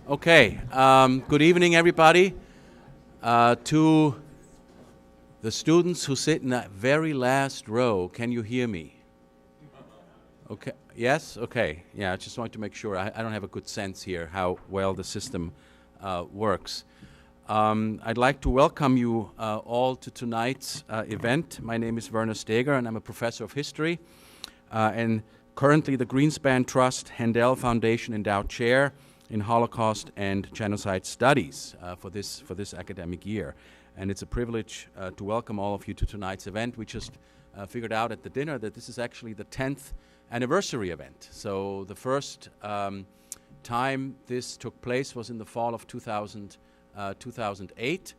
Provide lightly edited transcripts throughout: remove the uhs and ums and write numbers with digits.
Okay, good evening, everybody. To the students who sit in that very last row, can you hear me? Okay, yes? Okay, yeah, I just wanted to make sure. I don't have a good sense here how well the system works. I'd like to welcome you all to tonight's event. My name is Werner Steger, and I'm a professor of history, and currently the Greenspan Trust Handel Foundation Endowed Chair in Holocaust and Genocide Studies for this academic year. And it's a privilege to welcome all of you to tonight's event. We just figured out at the dinner that this is actually the 10th anniversary event. So the first time this took place was in the fall of 2008.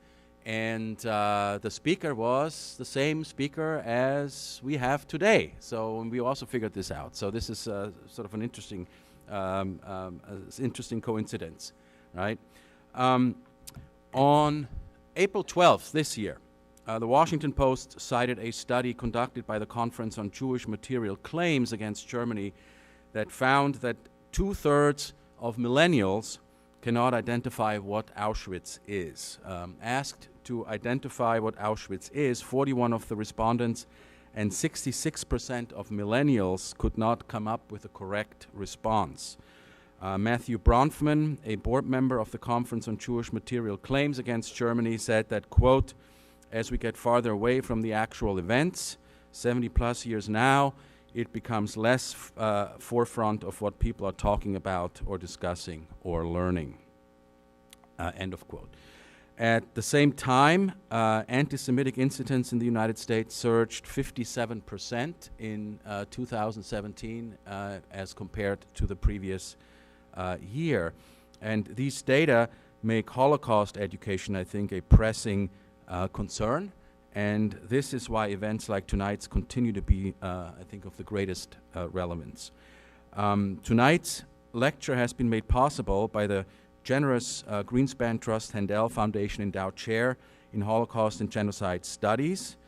And the speaker was the same speaker as we have today. So we also figured this out. So this is sort of an interesting coincidence, right? On April 12th this year, the Washington Post cited a study conducted by the Conference on Jewish Material Claims against Germany that found that 2/3 of millennials cannot identify what Auschwitz is. Asked to identify what Auschwitz is, 41 of the respondents and 66% of millennials could not come up with a correct response. Matthew Bronfman, a board member of the Conference on Jewish Material Claims against Germany, said that, quote, as we get farther away from the actual events, 70 plus years now, it becomes less forefront of what people are talking about or discussing or learning, end of quote. At the same time, anti-Semitic incidents in the United States surged 57% in 2017 as compared to the previous year. And these data make Holocaust education, I think, a pressing concern. And this is why events like tonight's continue to be, I think, of the greatest relevance. Tonight's lecture has been made possible by the generous Greenspan Trust Handel Foundation Endowed Chair in Holocaust and Genocide Studies.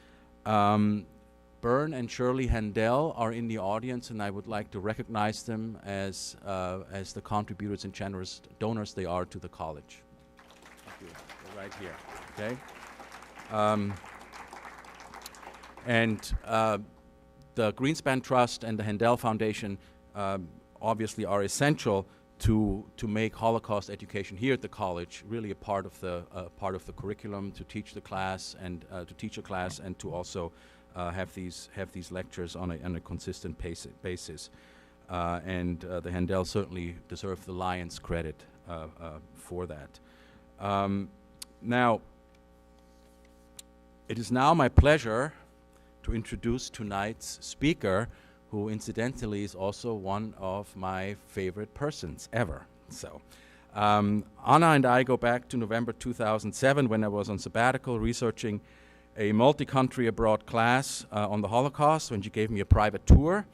Bern and Shirley Handel are in the audience, and I would like to recognize them as the contributors and generous donors they are to the college. Thank you. They're right here, okay? The Greenspan Trust and the Handel Foundation obviously are essential to make Holocaust education here at the college really a part of the curriculum, to teach the class and to teach a class, and to also have these lectures on a consistent basis. The Handel certainly deserve the lion's credit for that. Now, it is now my pleasure to introduce tonight's speaker, who incidentally is also one of my favorite persons ever. So, Anna and I go back to November 2007 when I was on sabbatical researching a multi-country abroad class on the Holocaust, when she gave me a private tour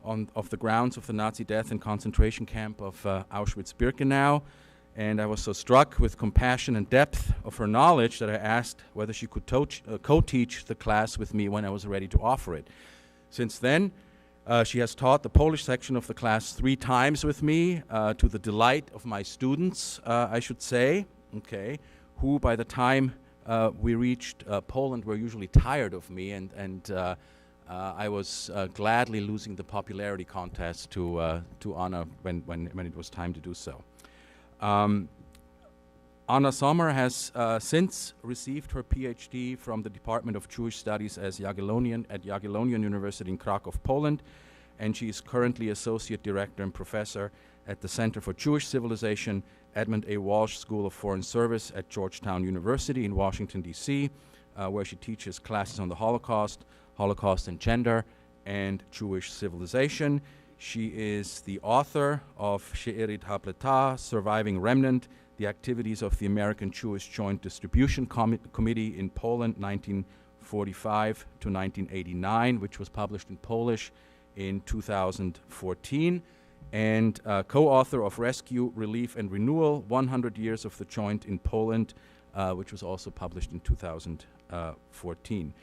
of the grounds of the Nazi death and concentration camp of Auschwitz-Birkenau. And I was so struck with compassion and depth of her knowledge that I asked whether she could co-teach the class with me when I was ready to offer it. Since then, she has taught the Polish section of the class 3 times with me, to the delight of my students, I should say, okay, who by the time we reached Poland were usually tired of me, and I was gladly losing the popularity contest to Anna when it was time to do so. Anna Sommer has since received her PhD from the Department of Jewish Studies at Jagiellonian University in Krakow, Poland, and she is currently Associate Director and Professor at the Center for Jewish Civilization, Edmund A. Walsh School of Foreign Service at Georgetown University in Washington, D.C., where she teaches classes on the Holocaust, Holocaust and Gender, and Jewish Civilization. She is the author of She'erit HaPleta, Surviving Remnant, the Activities of the American Jewish Joint Distribution Committee in Poland, 1945 to 1989, which was published in Polish in 2014, and co-author of Rescue, Relief, and Renewal, 100 Years of the Joint in Poland, which was also published in 2014.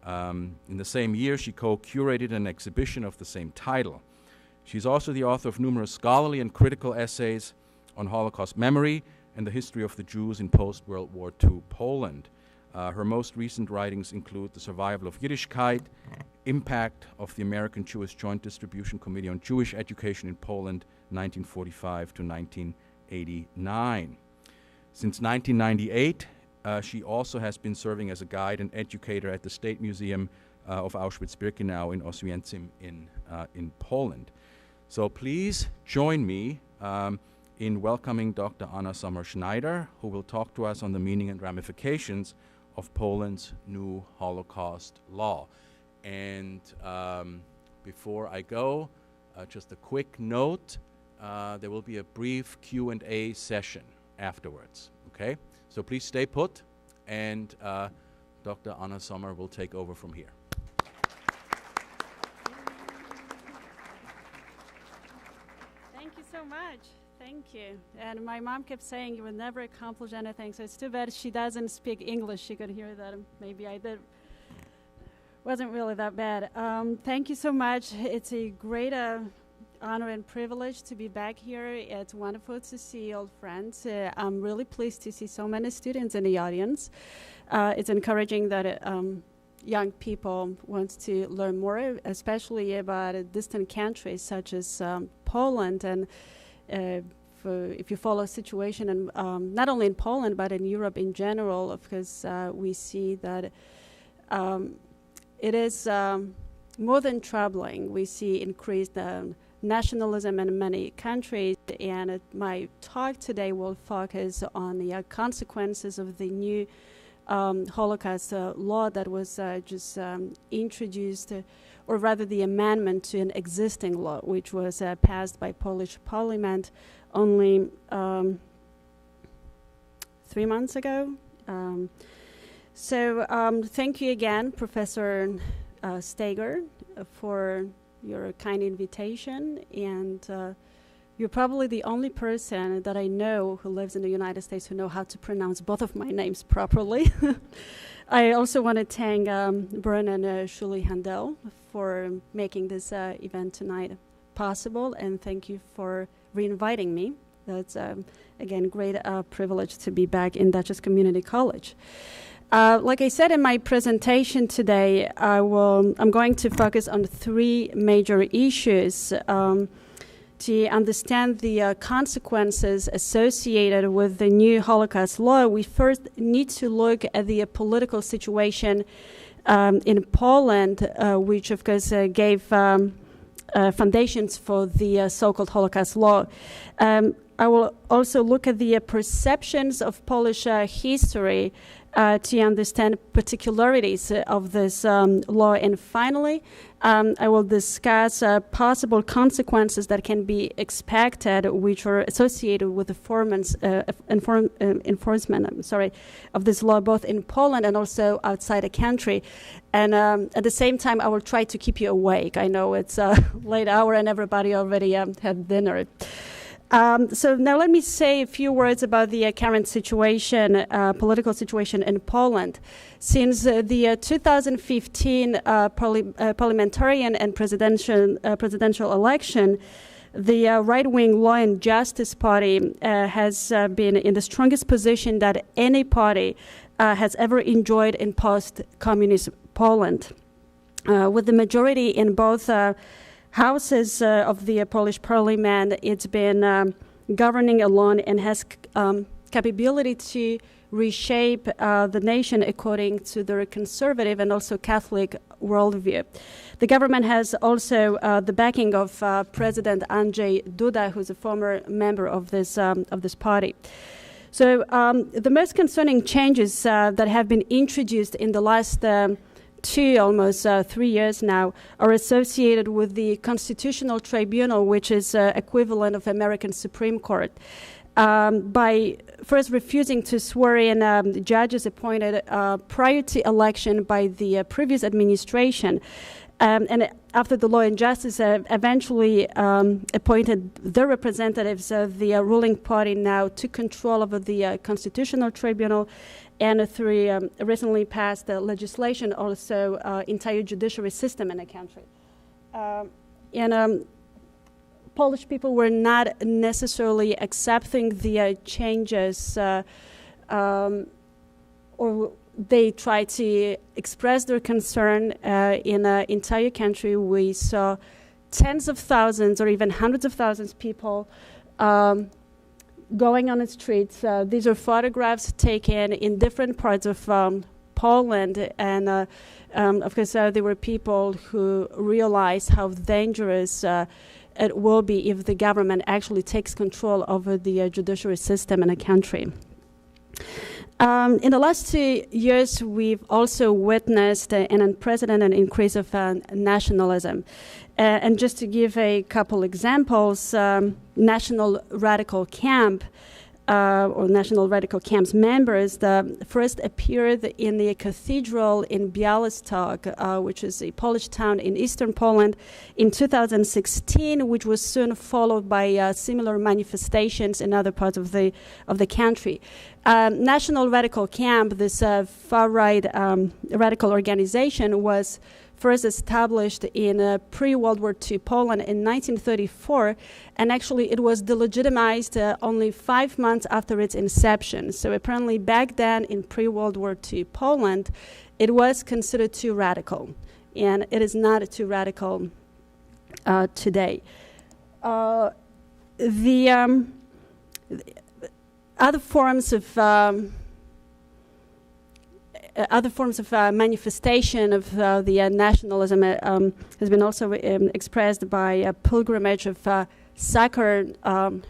In the same year, she co-curated an exhibition of the same title. She's also the author of numerous scholarly and critical essays on Holocaust memory and the history of the Jews in post-World War II Poland. Her most recent writings include The Survival of Yiddishkeit, Impact of the American Jewish Joint Distribution Committee on Jewish Education in Poland, 1945 to 1989. Since 1998, she also has been serving as a guide and educator at the State Museum of Auschwitz-Birkenau in Oswiecim in Poland. So please join me in welcoming Dr. Anna Sommer Schneider, who will talk to us on the meaning and ramifications of Poland's new Holocaust law. And before I go, just a quick note, there will be a brief Q&A session afterwards, okay? So please stay put, and Dr. Anna Sommer will take over from here. Thank you so much. Thank you. And my mom kept saying you would never accomplish anything, so it's too bad she doesn't speak English. She could hear that. Maybe I did. Wasn't really that bad. Thank you so much. It's a great honor and privilege to be back here. It's wonderful to see old friends. I'm really pleased to see so many students in the audience. It's encouraging that young people want to learn more, especially about distant countries such as Poland. And if you follow a situation, and not only in Poland, but in Europe in general, because we see that it is more than troubling. We see increased nationalism in many countries, and my talk today will focus on the consequences of the new Holocaust law that was just introduced, or rather the amendment to an existing law, which was passed by Polish Parliament only 3 months ago. So thank you again, Professor Steger, for your kind invitation. And you're probably the only person that I know who lives in the United States who know how to pronounce both of my names properly. I also want to thank Bern and Julie Handel for making this event tonight possible, and thank you for re-inviting me. That's, again, great privilege to be back in Dutchess Community College. Like I said in my presentation today, I'm going to focus on 3 major issues to understand the consequences associated with the new Holocaust law. We first need to look at the political situation in Poland, which of course gave foundations for the so-called Holocaust law. I will also look at the perceptions of Polish history to understand particularities of this law. And finally, I will discuss possible consequences that can be expected, which are associated with the enforcement of this law, both in Poland and also outside the country. And at the same time, I will try to keep you awake. I know it's a late hour and everybody already had dinner. So now let me say a few words about the current situation, political situation in Poland. Since the 2015 parliamentarian and presidential election, the right-wing Law and Justice Party has been in the strongest position that any party has ever enjoyed in post-communist Poland, with the majority in both houses of the Polish parliament. It's been governing alone and has capability to reshape the nation according to their conservative and also Catholic worldview. The government has also the backing of President Andrzej Duda, who's a former member of this party. So the most concerning changes that have been introduced in the last almost 3 years now are associated with the Constitutional Tribunal, which is equivalent of American Supreme Court, by first refusing to swear in judges appointed prior to election by the previous administration. And after the Law and Justice eventually appointed their representatives, the ruling party now took control over the Constitutional Tribunal, and through recently passed legislation, also entire judiciary system in the country. Polish people were not necessarily accepting the changes, or they tried to express their concern in the entire country. We saw tens of thousands or even hundreds of thousands of people going on the streets. These are photographs taken in different parts of Poland, and of course there were people who realized how dangerous it will be if the government actually takes control over the judiciary system in a country. In the last 2 years, we've also witnessed an unprecedented increase of nationalism. And just to give a couple examples, National Radical Camp, or National Radical Camp's members, first appeared in the cathedral in Białystok, which is a Polish town in eastern Poland, in 2016, which was soon followed by similar manifestations in other parts of the country. National Radical Camp, this far-right radical organization, was first established in pre-World War II Poland in 1934, and actually it was delegitimized only 5 months after its inception. So apparently back then in pre-World War II Poland, it was considered too radical, and it is not too radical today. The other forms of manifestation of the nationalism has been also expressed by a pilgrimage of soccer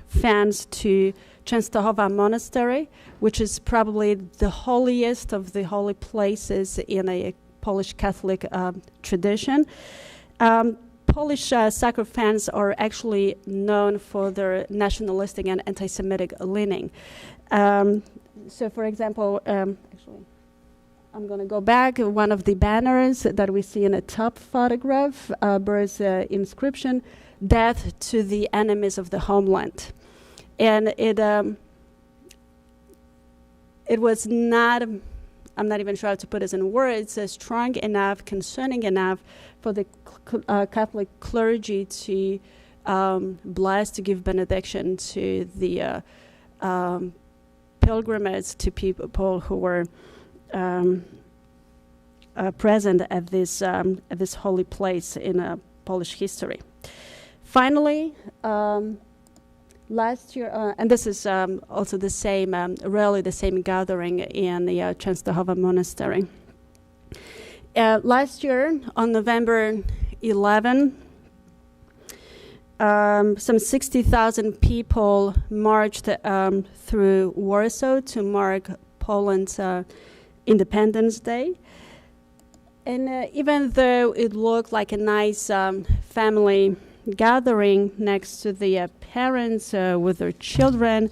fans to Częstochowa Monastery, which is probably the holiest of the holy places in a Polish Catholic tradition. Polish soccer fans are actually known for their nationalistic and anti-Semitic leaning. So, for example, actually, I'm going to go back. One of the banners that we see in a top photograph bears inscription, "Death to the enemies of the homeland." And it was not, I'm not even sure how to put this in words, strong enough, concerning enough for the Catholic clergy to bless, to give benediction to the pilgrims, to people who were present at this holy place in Polish history. Finally, last year, and this is also the same, rarely the same gathering in the Częstochowa Monastery. Last year, on November 11, some 60,000 people marched through Warsaw to mark Poland's Independence Day. And even though it looked like a nice family gathering next to the parents with their children,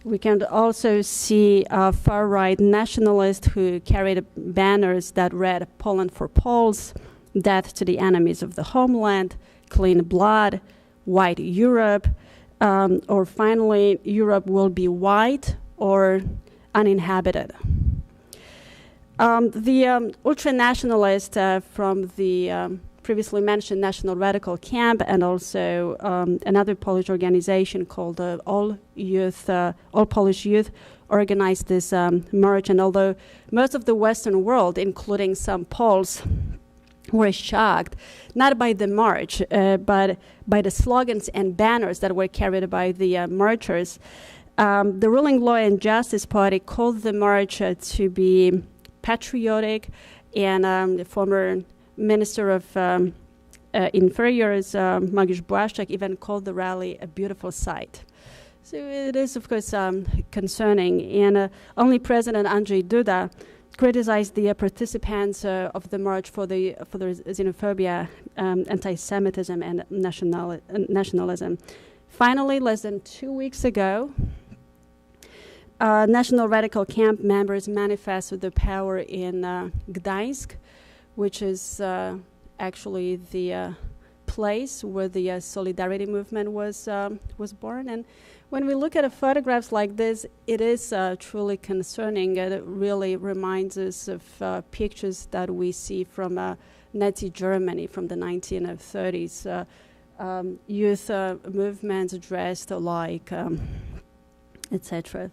we can also see far-right nationalists who carried banners that read "Poland for Poles," "Death to the enemies of the homeland," "Clean blood," "White Europe," or finally, "Europe will be white or uninhabited." The ultra-nationalists from the previously mentioned National Radical Camp, and also another Polish organization called All Polish Youth, organized this march. And although most of the Western world, including some Poles, were shocked, not by the march, but by the slogans and banners that were carried by the marchers, the ruling Law and Justice Party called the march to be patriotic, and the former Minister of Interiors, Mariusz Błaszczak, even called the rally a beautiful sight. So it is, of course, concerning. And only President Andrzej Duda criticized the participants of the march for the xenophobia, anti-Semitism, and nationalism. Finally, less than 2 weeks ago, National Radical Camp members manifested their power in Gdańsk, which is actually the place where the Solidarity movement was born. And when we look at photographs like this, it is truly concerning. It really reminds us of pictures that we see from Nazi Germany from the 1930s. youth movements dressed like, etc.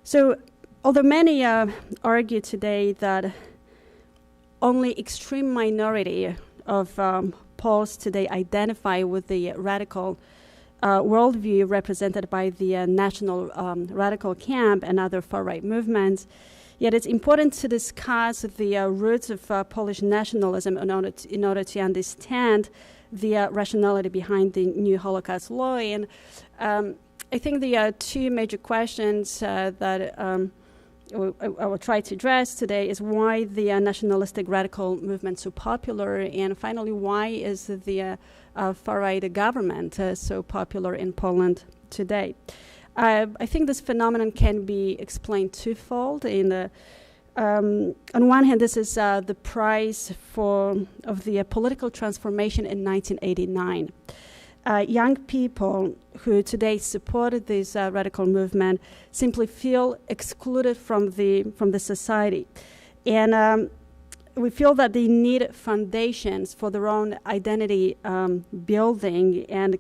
So, although many argue today that only extreme minority of Poles today identify with the radical worldview represented by the national radical camp and other far-right movements, yet it's important to discuss the roots of Polish nationalism in order to understand the rationality behind the new Holocaust law. And I think the two major questions that I will try to address today is why the nationalistic radical movement is so popular, and finally, why is the far-right government so popular in Poland today. I think this phenomenon can be explained twofold. On one hand, this is the price of the political transformation in 1989. Young people who today support this radical movement simply feel excluded from the society, and we feel that they need foundations for their own identity building, and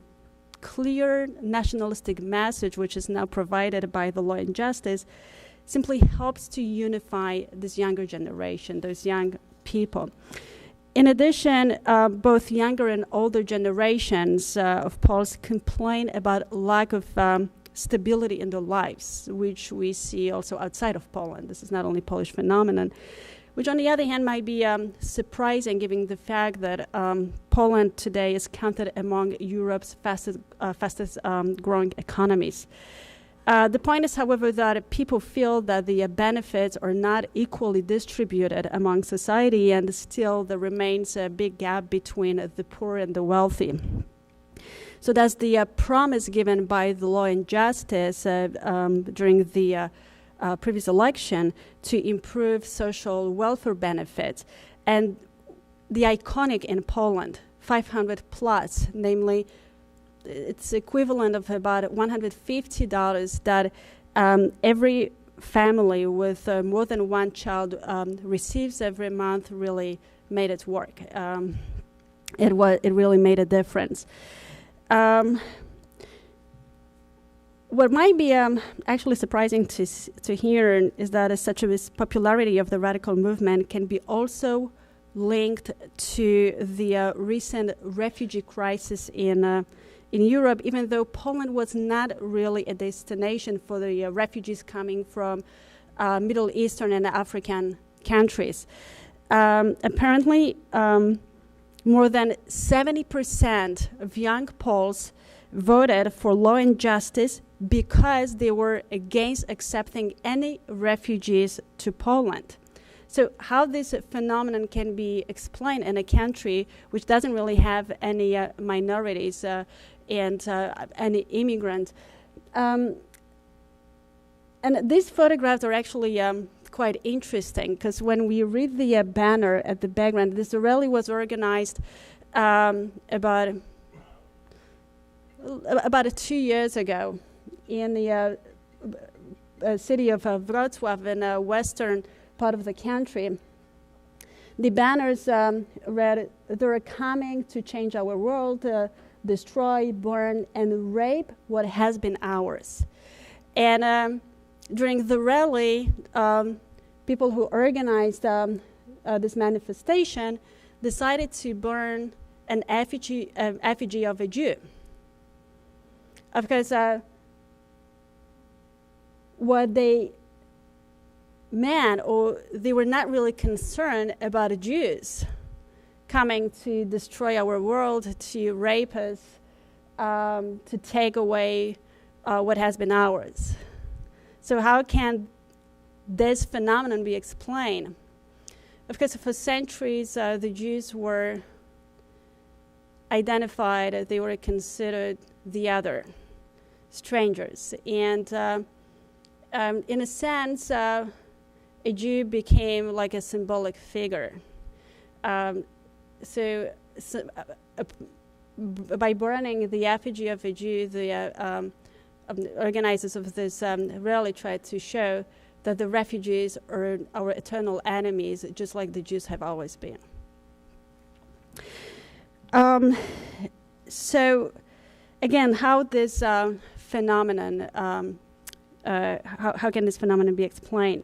clear nationalistic message, which is now provided by the Law and Justice, simply helps to unify this younger generation, those young people. In addition, both younger and older generations of Poles complain about lack of stability in their lives, which we see also outside of Poland. This is not only a Polish phenomenon, which on the other hand might be surprising given the fact that Poland today is counted among Europe's fastest growing economies. The point is, however, that people feel that the benefits are not equally distributed among society, and still there remains a big gap between the poor and the wealthy. So that's the promise given by the Law and Justice during the previous election to improve social welfare benefits. And the iconic in Poland, 500 plus, namely, it's equivalent of about $150 that every family with more than one child receives every month, really made it work. It really made a difference. What might be actually surprising to hear is that such a popularity of the radical movement can be also linked to the recent refugee crisis in Europe, even though Poland was not really a destination for the refugees coming from Middle Eastern and African countries. Apparently, more than 70% of young Poles voted for Law and Justice because they were against accepting any refugees to Poland. So how this phenomenon can be explained in a country which doesn't really have any minorities and any immigrants. And these photographs are actually quite interesting, because when we read the banner at the background, this rally was organized about 2 years ago in the city of Wrocław in the western part of the country. The banners read, "They're coming to change our world, destroy, burn, and rape what has been ours." And during the rally, people who organized this manifestation decided to burn an effigy of a Jew. Because what they meant, or they were not really concerned about Jews coming to destroy our world, to rape us, to take away what has been ours. So how can this phenomenon be explained? Because for centuries, the Jews were identified, they were considered the other, strangers. And in a sense, a Jew became like a symbolic figure. So by burning the effigy of a Jew, the organizers of this rally tried to show that the refugees are our eternal enemies, just like the Jews have always been. So, again, how this phenomenon, how can this phenomenon be explained?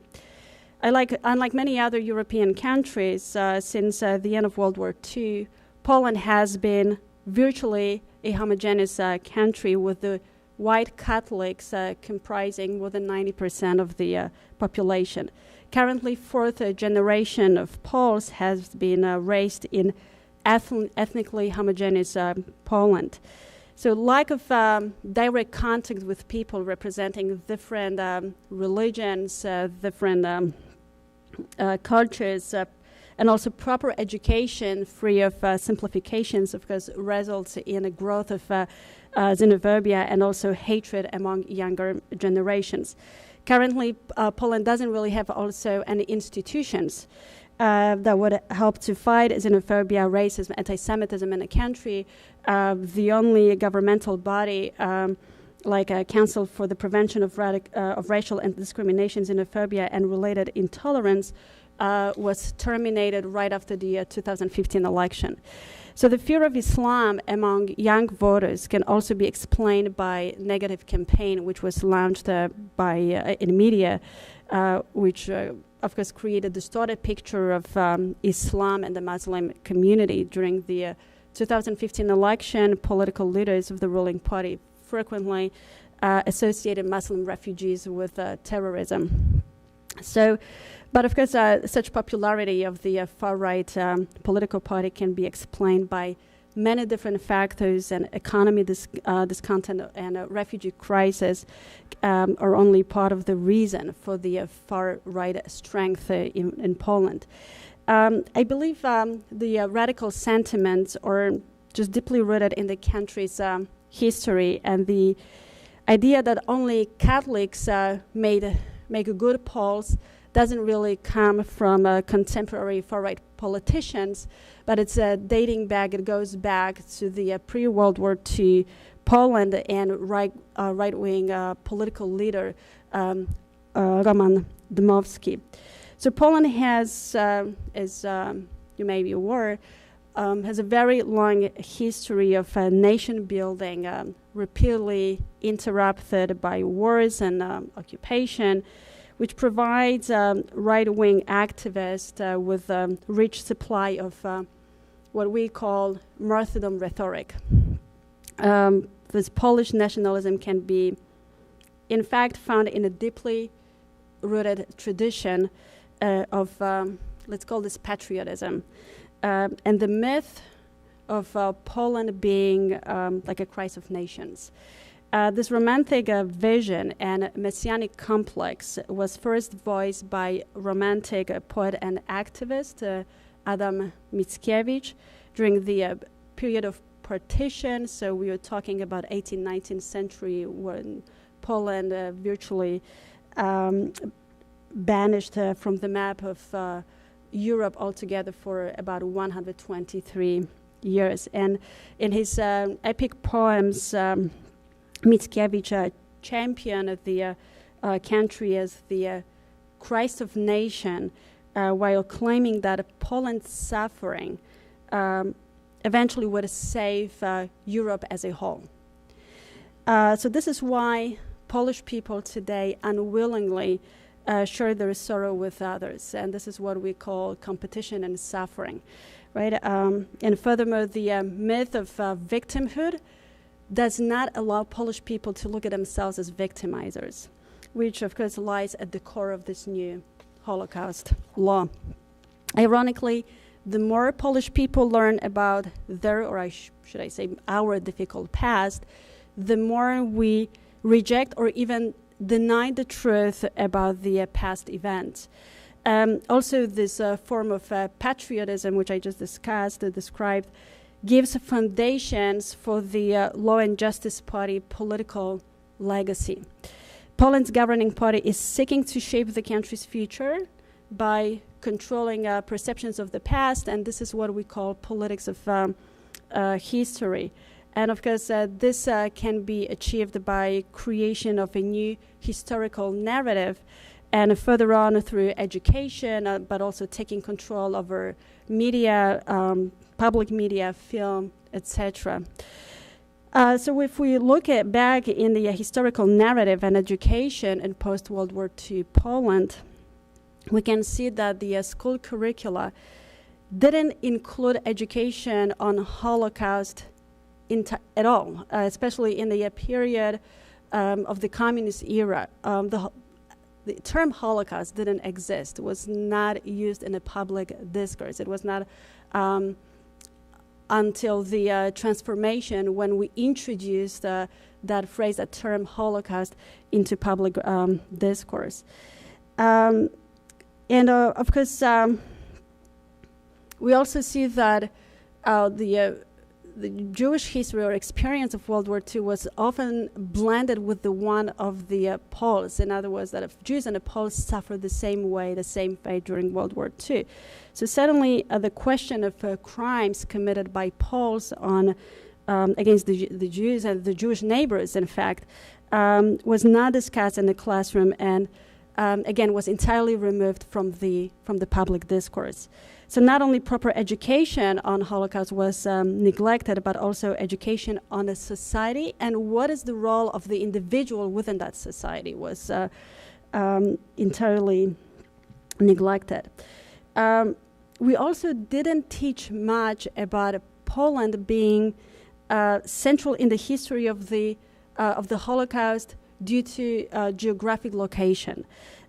Unlike many other European countries, since the end of World War II, Poland has been virtually a homogeneous country, with the white Catholics comprising more than 90% of the population. Currently, fourth generation of Poles has been raised in ethnically homogeneous Poland. So lack of direct contact with people representing different religions, different cultures, and also proper education free of simplifications, of course, results in a growth of xenophobia and also hatred among younger generations. Currently, Poland doesn't really have also any institutions that would help to fight xenophobia, racism, anti-Semitism in the country. The only governmental body, like a Council for the Prevention of Racial and Discrimination, Xenophobia, and Related Intolerance, was terminated right after the 2015 election. So the fear of Islam among young voters can also be explained by negative campaign, which was launched in media, which of course created a distorted picture of Islam and the Muslim community. During the 2015 election, political leaders of the ruling party frequently associated Muslim refugees with terrorism. So, but of course, such popularity of the far-right political party can be explained by many different factors, and economy discontent and refugee crisis are only part of the reason for the far-right strength in Poland. I believe the radical sentiments are just deeply rooted in the country's history, and the idea that only Catholics make good Poles doesn't really come from contemporary far-right politicians, but it's dating back. It goes back to the pre-World War II Poland and right-wing political leader Roman Dmowski. So Poland has, as you may be aware, has a very long history of nation building, repeatedly interrupted by wars and occupation, which provides right-wing activists with a rich supply of what we call martyrdom rhetoric. This Polish nationalism can be, in fact, found in a deeply rooted tradition of, let's call this patriotism, and the myth of Poland being like a Christ of nations. This romantic vision and messianic complex was first voiced by romantic poet and activist Adam Mickiewicz during the period of partition. So we are talking about 18th, 19th century, when Poland virtually banished from the map of Europe altogether for about 123 years. And in his epic poems, Mickiewicz championed the country as the Christ of nation, while claiming that Poland's suffering eventually would save Europe as a whole. So this is why Polish people today unwillingly share their sorrow with others, and this is what we call competition and suffering, right? And furthermore, the myth of victimhood does not allow Polish people to look at themselves as victimizers, which of course lies at the core of this new Holocaust law. Ironically, the more Polish people learn about their, or should I say our difficult past, the more we reject or even deny the truth about the past events. Also, this form of patriotism, which I just described, gives foundations for the Law and Justice Party political legacy. Poland's governing party is seeking to shape the country's future by controlling perceptions of the past, and this is what we call politics of history. And of course, this can be achieved by creation of a new historical narrative, and further on through education, but also taking control over media, public media, film, etc. So if we look back in the historical narrative and education in post-World War II Poland, we can see that the school curricula didn't include education on Holocaust at all, especially in the period of the communist era. The term Holocaust didn't exist. It was not used in a public discourse. It was not until the transformation when we introduced that phrase, that term Holocaust, into public discourse. And of course, we also see that the Jewish history or experience of World War II was often blended with the one of the Poles. In other words, that Jews and the Poles suffered the same way, the same fate during World War II. So suddenly the question of crimes committed by Poles against the Jews and the Jewish neighbors, in fact, was not discussed in the classroom and again was entirely removed from the public discourse. So not only proper education on Holocaust was neglected, but also education on a society and what is the role of the individual within that society was entirely neglected. We also didn't teach much about Poland being central in the history of the Holocaust due to geographic location,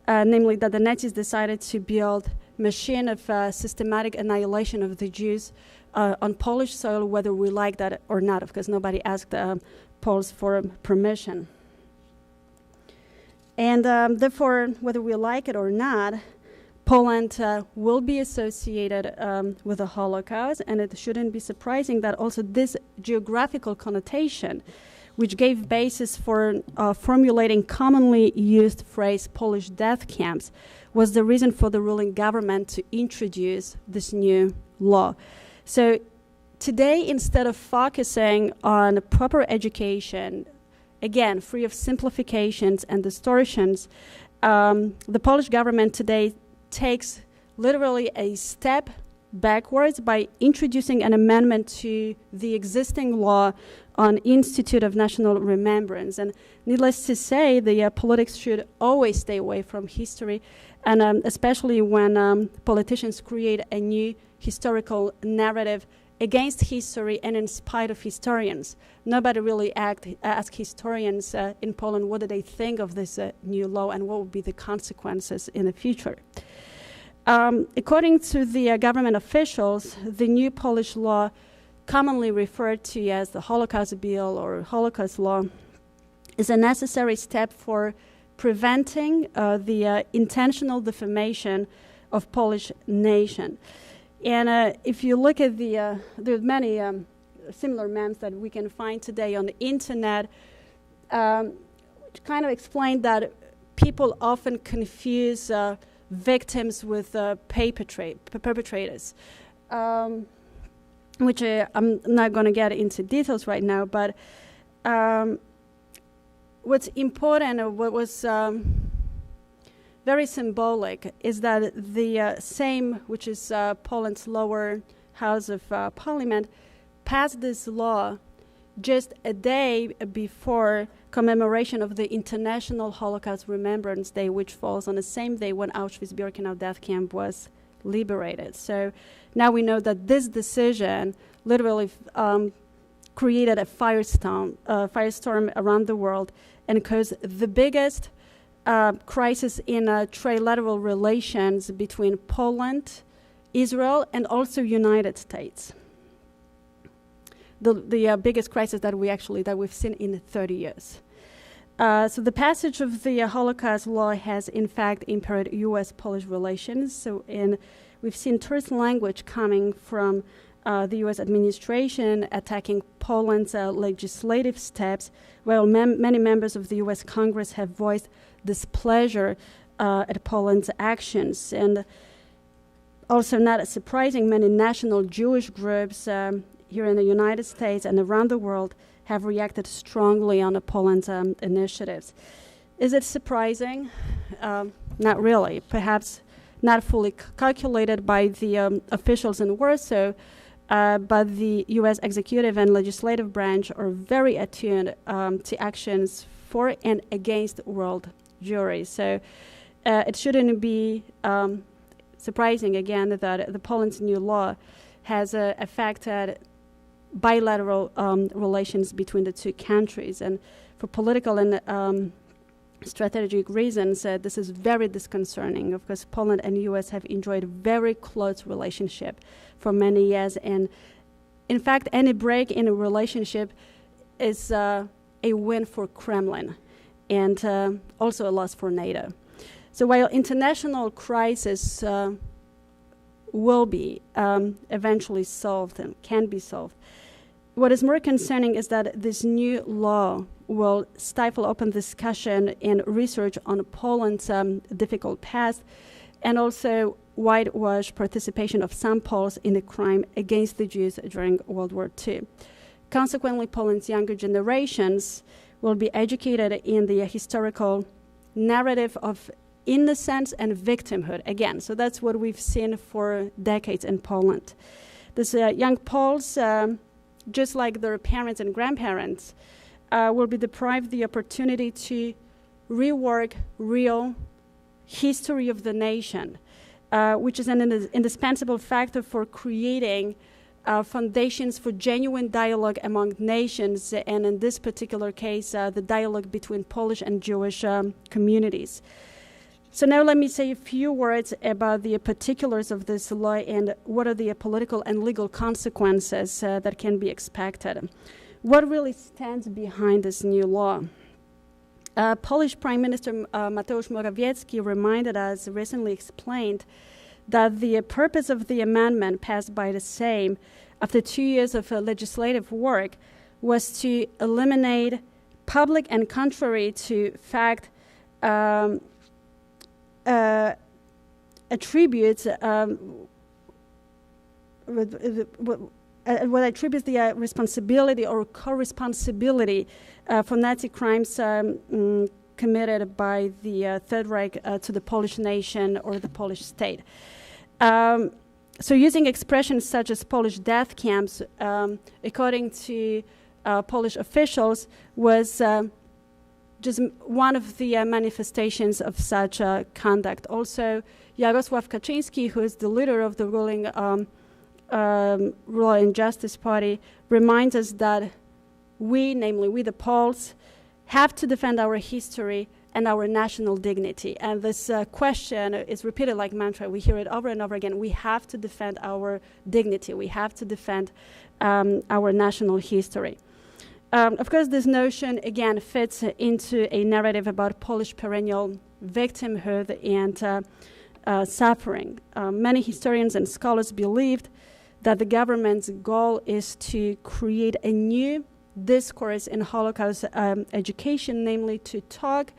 namely that the Nazis decided to build machine of systematic annihilation of the Jews on Polish soil, whether we like that or not, because nobody asked Poles for permission. And therefore, whether we like it or not, Poland will be associated with the Holocaust, and it shouldn't be surprising that also this geographical connotation, which gave basis for formulating commonly used phrase Polish death camps, was the reason for the ruling government to introduce this new law. So today, instead of focusing on proper education, again, free of simplifications and distortions, the Polish government today takes literally a step backwards by introducing an amendment to the existing law on Institute of National Remembrance. And needless to say, the politics should always stay away from history, and especially when politicians create a new historical narrative against history and in spite of historians. Nobody really asked historians in Poland what do they think of this new law and what would be the consequences in the future. According to the government officials, the new Polish law, commonly referred to as the Holocaust Bill or Holocaust law, is a necessary step for preventing the intentional defamation of Polish nation. And if you look at there's many similar memes that we can find today on the internet, which kind of explain that people often confuse victims with perpetrators, which I'm not going to get into details right now, but what's important, or what was very symbolic, is that the Sejm, which is Poland's lower house of parliament, passed this law just a day before commemoration of the International Holocaust Remembrance Day, which falls on the same day when Auschwitz-Birkenau death camp was liberated. So now we know that this decision literally created a firestorm around the world and caused the biggest crisis in trilateral relations between Poland, Israel, and also United States. The biggest crisis that we've seen in 30 years. So the passage of the Holocaust law has in fact impaired U.S.-Polish relations. So we've seen terse language coming from the U.S. administration attacking Poland's legislative steps, while many members of the U.S. Congress have voiced displeasure at Poland's actions. And also, not surprising, many national Jewish groups here in the United States and around the world have reacted strongly on Poland's initiatives. Is it surprising? Not really. Perhaps not fully calculated by the officials in Warsaw, but the U.S. executive and legislative branch are very attuned to actions for and against world Jewry. So it shouldn't be surprising, again, that the Poland's new law has affected bilateral relations between the two countries. And for political and strategic reasons, this is very disconcerting. Of course, Poland and the U.S. have enjoyed a very close relationship for many years. And in fact, any break in a relationship is a win for Kremlin and also a loss for NATO. So while international crisis will be eventually solved and can be solved, what is more concerning is that this new law will stifle open discussion and research on Poland's difficult past, and also whitewash participation of some Poles in the crime against the Jews during World War II. Consequently, Poland's younger generations will be educated in the historical narrative of innocence and victimhood again. So that's what we've seen for decades in Poland. These young Poles, just like their parents and grandparents, will be deprived the opportunity to rework real history of the nation, which is an indispensable factor for creating foundations for genuine dialogue among nations, and in this particular case, the dialogue between Polish and Jewish communities. So now let me say a few words about the particulars of this law and what are the political and legal consequences that can be expected. What really stands behind this new law? Polish Prime Minister Mateusz Morawiecki reminded us, recently explained, that the purpose of the amendment passed by the Sejm after 2 years of legislative work was to eliminate public and contrary to fact attributes what attributes the responsibility or co-responsibility for Nazi crimes committed by the Third Reich to the Polish nation or the Polish state. So using expressions such as Polish death camps, according to Polish officials, was just one of the manifestations of such conduct. Also, Jarosław Kaczyński, who is the leader of the ruling Law and Justice Party, reminds us that we, namely we the Poles, have to defend our history and our national dignity. And this question is repeated like mantra. We hear it over and over again. We have to defend our dignity. We have to defend our national history. Of course, this notion, again, fits into a narrative about Polish perennial victimhood and suffering. Many historians and scholars believed that the government's goal is to create a new discourse in Holocaust education, namely to talk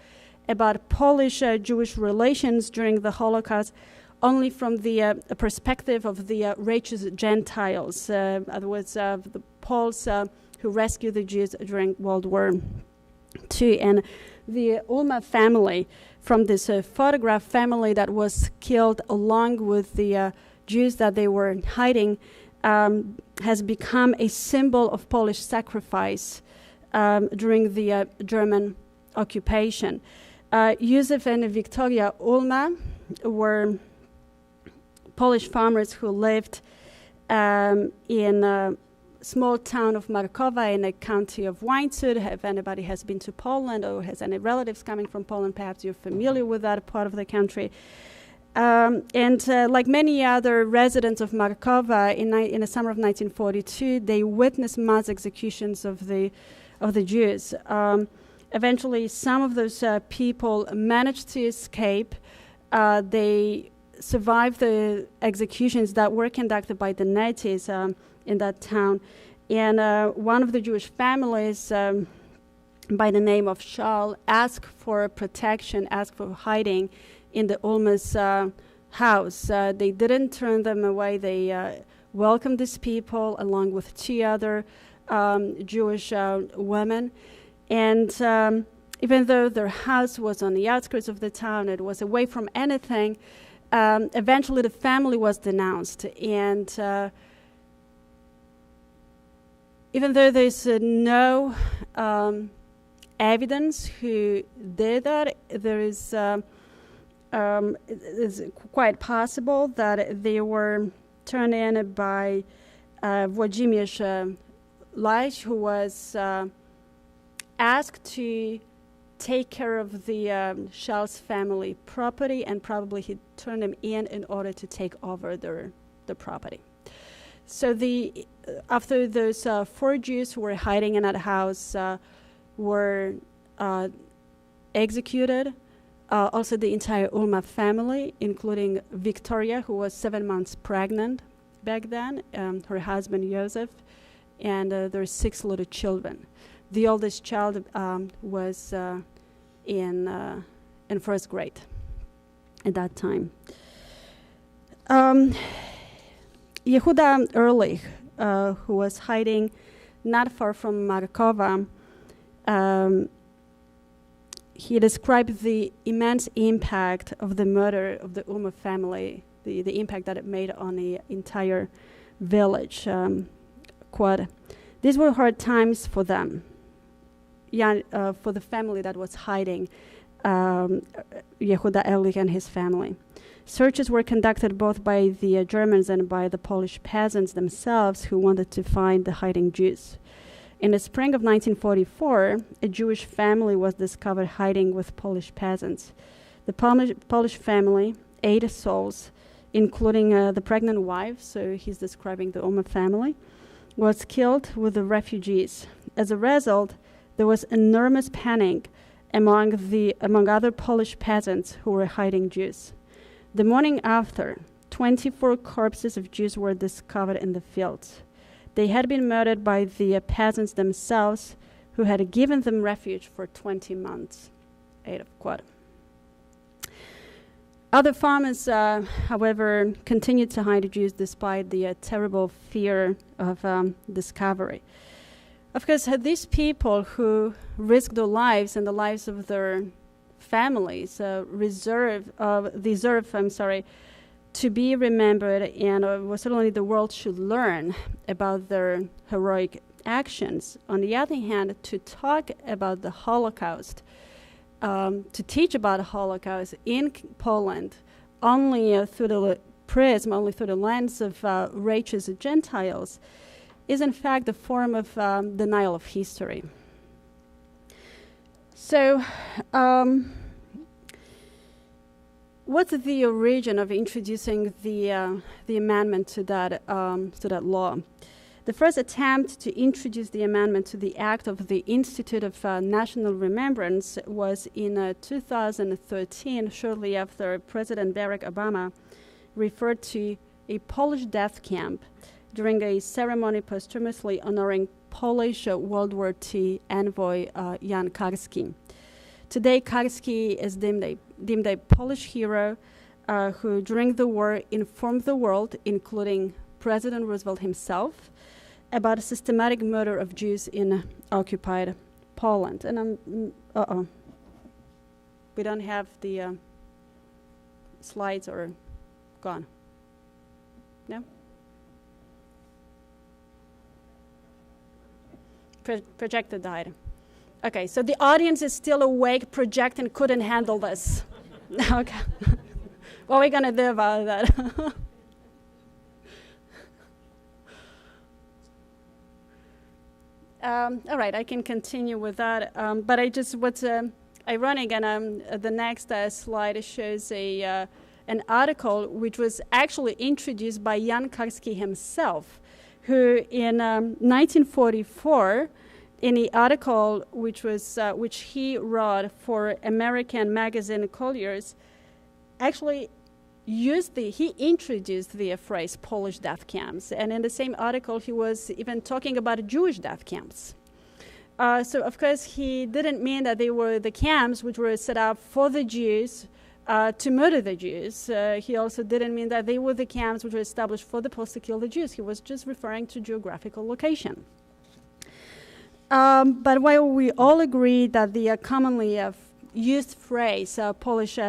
about Polish-Jewish relations during the Holocaust only from the perspective of the righteous Gentiles, in other words, the Poles who rescued the Jews during World War II. And the Ulma family, from this photograph family that was killed along with the Jews that they were hiding, has become a symbol of Polish sacrifice during the German occupation. Józef and Victoria Ulma were Polish farmers who lived in a small town of Markowa in the county of Łańcut. If anybody has been to Poland or has any relatives coming from Poland, perhaps you're familiar with that part of the country. And like many other residents of Markowa, in the summer of 1942, they witnessed mass executions of the Jews. Eventually, some of those people managed to escape. They survived the executions that were conducted by the Nazis in that town. And one of the Jewish families, by the name of Shaul, asked for protection, asked for hiding in the Ulma's house. They didn't turn them away. They welcomed these people along with 2 other Jewish women. And even though their house was on the outskirts of the town, it was away from anything, eventually the family was denounced. And even though there's no evidence who did that, it's quite possible that they were turned in by Włodzimierz Leich, who was asked to take care of the Schell's family property, and probably he turned them in order to take over the property. So after those 4 Jews who were hiding in that house were executed, also the entire Ulma family, including Victoria, who was 7 months pregnant back then, her husband Joseph, and their 6 little children. The oldest child was in 1st grade at that time. Yehuda Ehrlich, who was hiding not far from Markova, he described the immense impact of the murder of the Ulma family, the impact that it made on the entire village. Quote, "These were hard times for them, for the family that was hiding, Yehuda Ehrlich and his family. Searches were conducted both by the Germans and by the Polish peasants themselves who wanted to find the hiding Jews. In the spring of 1944, a Jewish family was discovered hiding with Polish peasants. The Polish family, 8 souls, including the pregnant wife, so he's describing the Ulma family, was killed with the refugees. As a result, there was enormous panic among other Polish peasants who were hiding Jews. The morning after, 24 corpses of Jews were discovered in the fields. They had been murdered by the peasants themselves, who had given them refuge for 20 months. End of quote. Other farmers, however, continued to hide Jews despite the terrible fear of discovery. Of course, these people who risked their lives and the lives of their families deserve to be remembered, and certainly the world should learn about their heroic actions. On the other hand, to talk about the Holocaust, to teach about the Holocaust in Poland only through the prism, only through the lens of righteous Gentiles, is in fact a form of denial of history. So, what's the origin of introducing the amendment to that law? The first attempt to introduce the amendment to the Act of the Institute of National Remembrance was in 2013, shortly after President Barack Obama referred to a Polish death camp during a ceremony posthumously honoring Polish World War II envoy Jan Karski. Today, Karski is deemed a Polish hero who, during the war, informed the world, including President Roosevelt himself, about a systematic murder of Jews in occupied Poland. And we don't have the slides, or gone. No? Projector died. Okay, so the audience is still awake, project, and couldn't handle this. Okay. What are we going to do about that? All right, I can continue with that. But what's ironic, and the next slide shows an article which was actually introduced by Jan Karski himself, who in 1944, in the article which he wrote for American magazine Collier's, actually he introduced the phrase Polish death camps. And in the same article, he was even talking about Jewish death camps. So, of course, he didn't mean that they were the camps which were set up for the Jews to murder the Jews. He also didn't mean that they were the camps which were established for the Poles to kill the Jews. He was just referring to geographical location. But while we all agree that the commonly used phrase Polish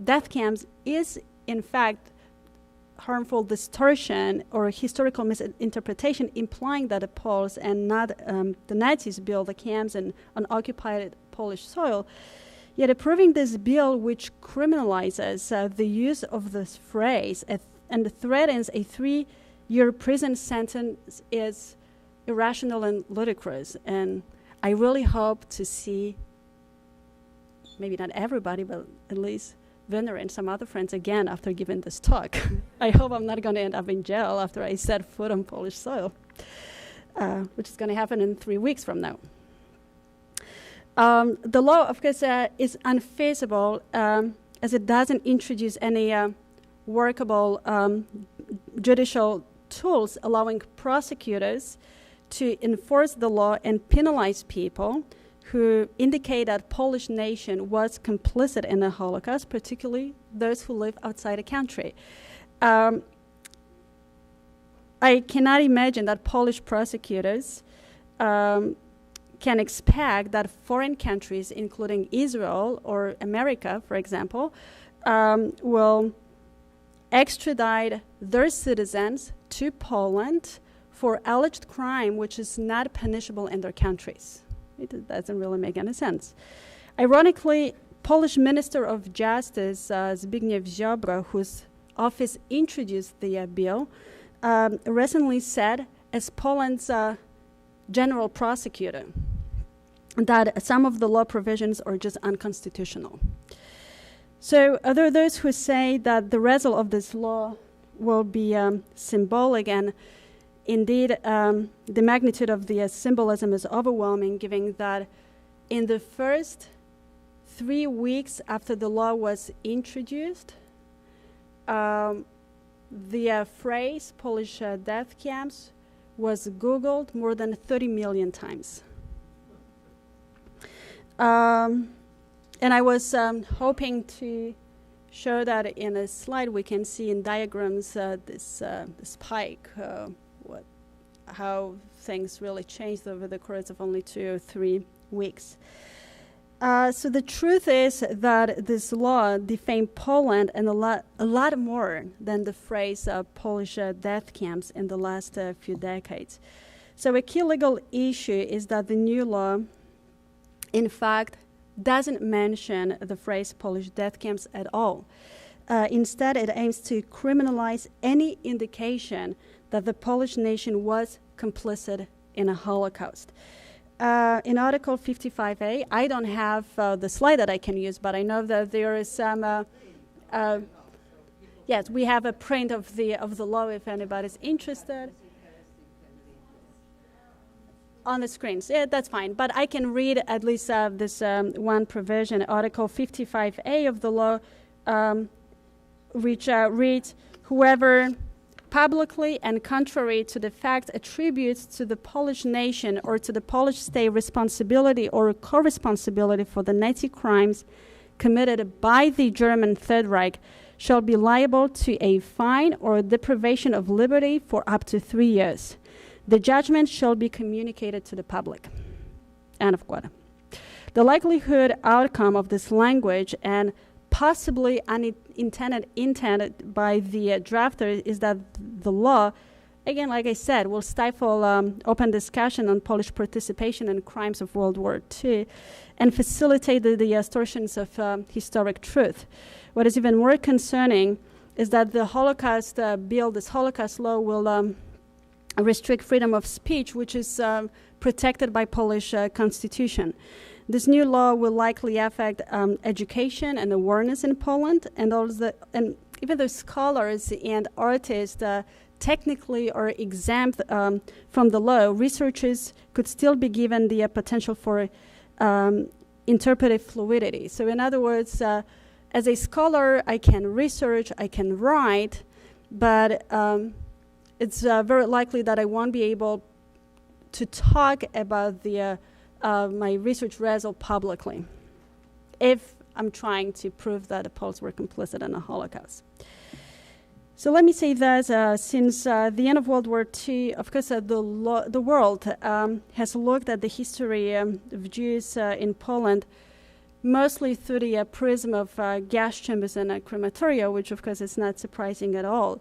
death camps is in fact harmful distortion or historical misinterpretation, implying that the Poles and not the Nazis built the camps on occupied Polish soil. Yet approving this bill, which criminalizes the use of this phrase and threatens a 3-year prison sentence, is irrational and ludicrous. And I really hope to see, maybe not everybody, but at least Werner and some other friends again after giving this talk. I hope I'm not going to end up in jail after I set foot on Polish soil, which is going to happen in 3 weeks from now. The law, of course, is unfeasible as it doesn't introduce any workable judicial tools allowing prosecutors to enforce the law and penalize people who indicate that Polish nation was complicit in the Holocaust, particularly those who live outside the country. I cannot imagine that Polish prosecutors can expect that foreign countries, including Israel or America, for example, will extradite their citizens to Poland for alleged crime which is not punishable in their countries. It doesn't really make any sense. Ironically, Polish Minister of Justice Zbigniew Ziobro, whose office introduced the bill, recently said, as Poland's general prosecutor, that some of the law provisions are just unconstitutional. So there are those who say that the result of this law will be symbolic, and indeed the magnitude of the symbolism is overwhelming, given that in the first 3 weeks after the law was introduced, the phrase Polish death camps was Googled more than 30 million times. And I was hoping to show that in a slide. We can see in diagrams this spike, how things really changed over the course of only 2 or 3 weeks. So the truth is that this law defamed Poland and a lot more than the phrase Polish death camps in the last few decades. So a key legal issue is that the new law, in fact, doesn't mention the phrase Polish death camps at all. Instead, it aims to criminalize any indication that the Polish nation was complicit in a Holocaust. In Article 55A, I don't have the slide that I can use, but I know that there is some. Yes, we have a print of the law if anybody's interested. On the screens, yeah, that's fine. But I can read at least this one provision, Article 55A of the law, which reads, whoever publicly and contrary to the fact attributes to the Polish nation or to the Polish state responsibility or co-responsibility for the Nazi crimes committed by the German Third Reich shall be liable to a fine or deprivation of liberty for up to 3 years. The judgment shall be communicated to the public. End of quote. The likelihood outcome of this language and possibly intended by the drafter is that the law, again, like I said, will stifle open discussion on Polish participation in crimes of World War II and facilitate the distortions of historic truth. What is even more concerning is that the Holocaust bill, this Holocaust law, will restrict freedom of speech, which is protected by Polish constitution. This new law will likely affect education and awareness in Poland, and even though scholars and artists technically are exempt from the law, researchers could still be given the potential for interpretive fluidity. So in other words, as a scholar, I can research, I can write, but it's very likely that I won't be able to talk about my research result publicly if I'm trying to prove that the Poles were complicit in the Holocaust. So let me say that since the end of World War II, of course, the world has looked at the history of Jews in Poland mostly through the prism of gas chambers and crematoria, which of course is not surprising at all.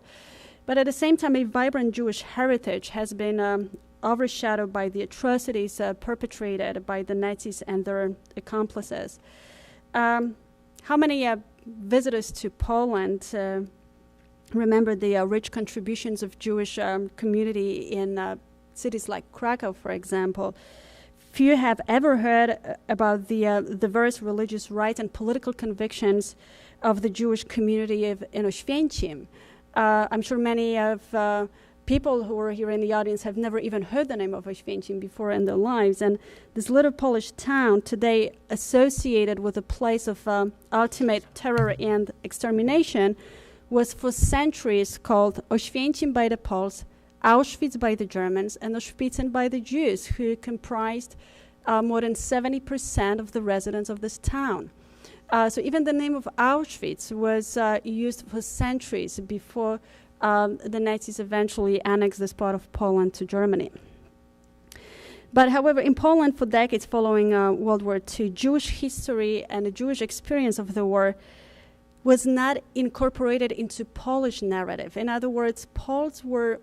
But at the same time, a vibrant Jewish heritage has been overshadowed by the atrocities perpetrated by the Nazis and their accomplices. How many visitors to Poland remember the rich contributions of Jewish community in cities like Krakow, for example? Few have ever heard about the diverse religious rights and political convictions of the Jewish community in Oświęcim. I'm sure many of people who are here in the audience have never even heard the name of Oświęcim before in their lives. And this little Polish town, today associated with a place of ultimate terror and extermination, was for centuries called Oświęcim by the Poles, Auschwitz by the Germans, and Auschwitz by the Jews, who comprised more than 70% of the residents of this town. So even the name of Auschwitz was used for centuries before the Nazis eventually annexed this part of Poland to Germany. But however, in Poland for decades following World War II, Jewish history and the Jewish experience of the war was not incorporated into Polish narrative. In other words, Poles were,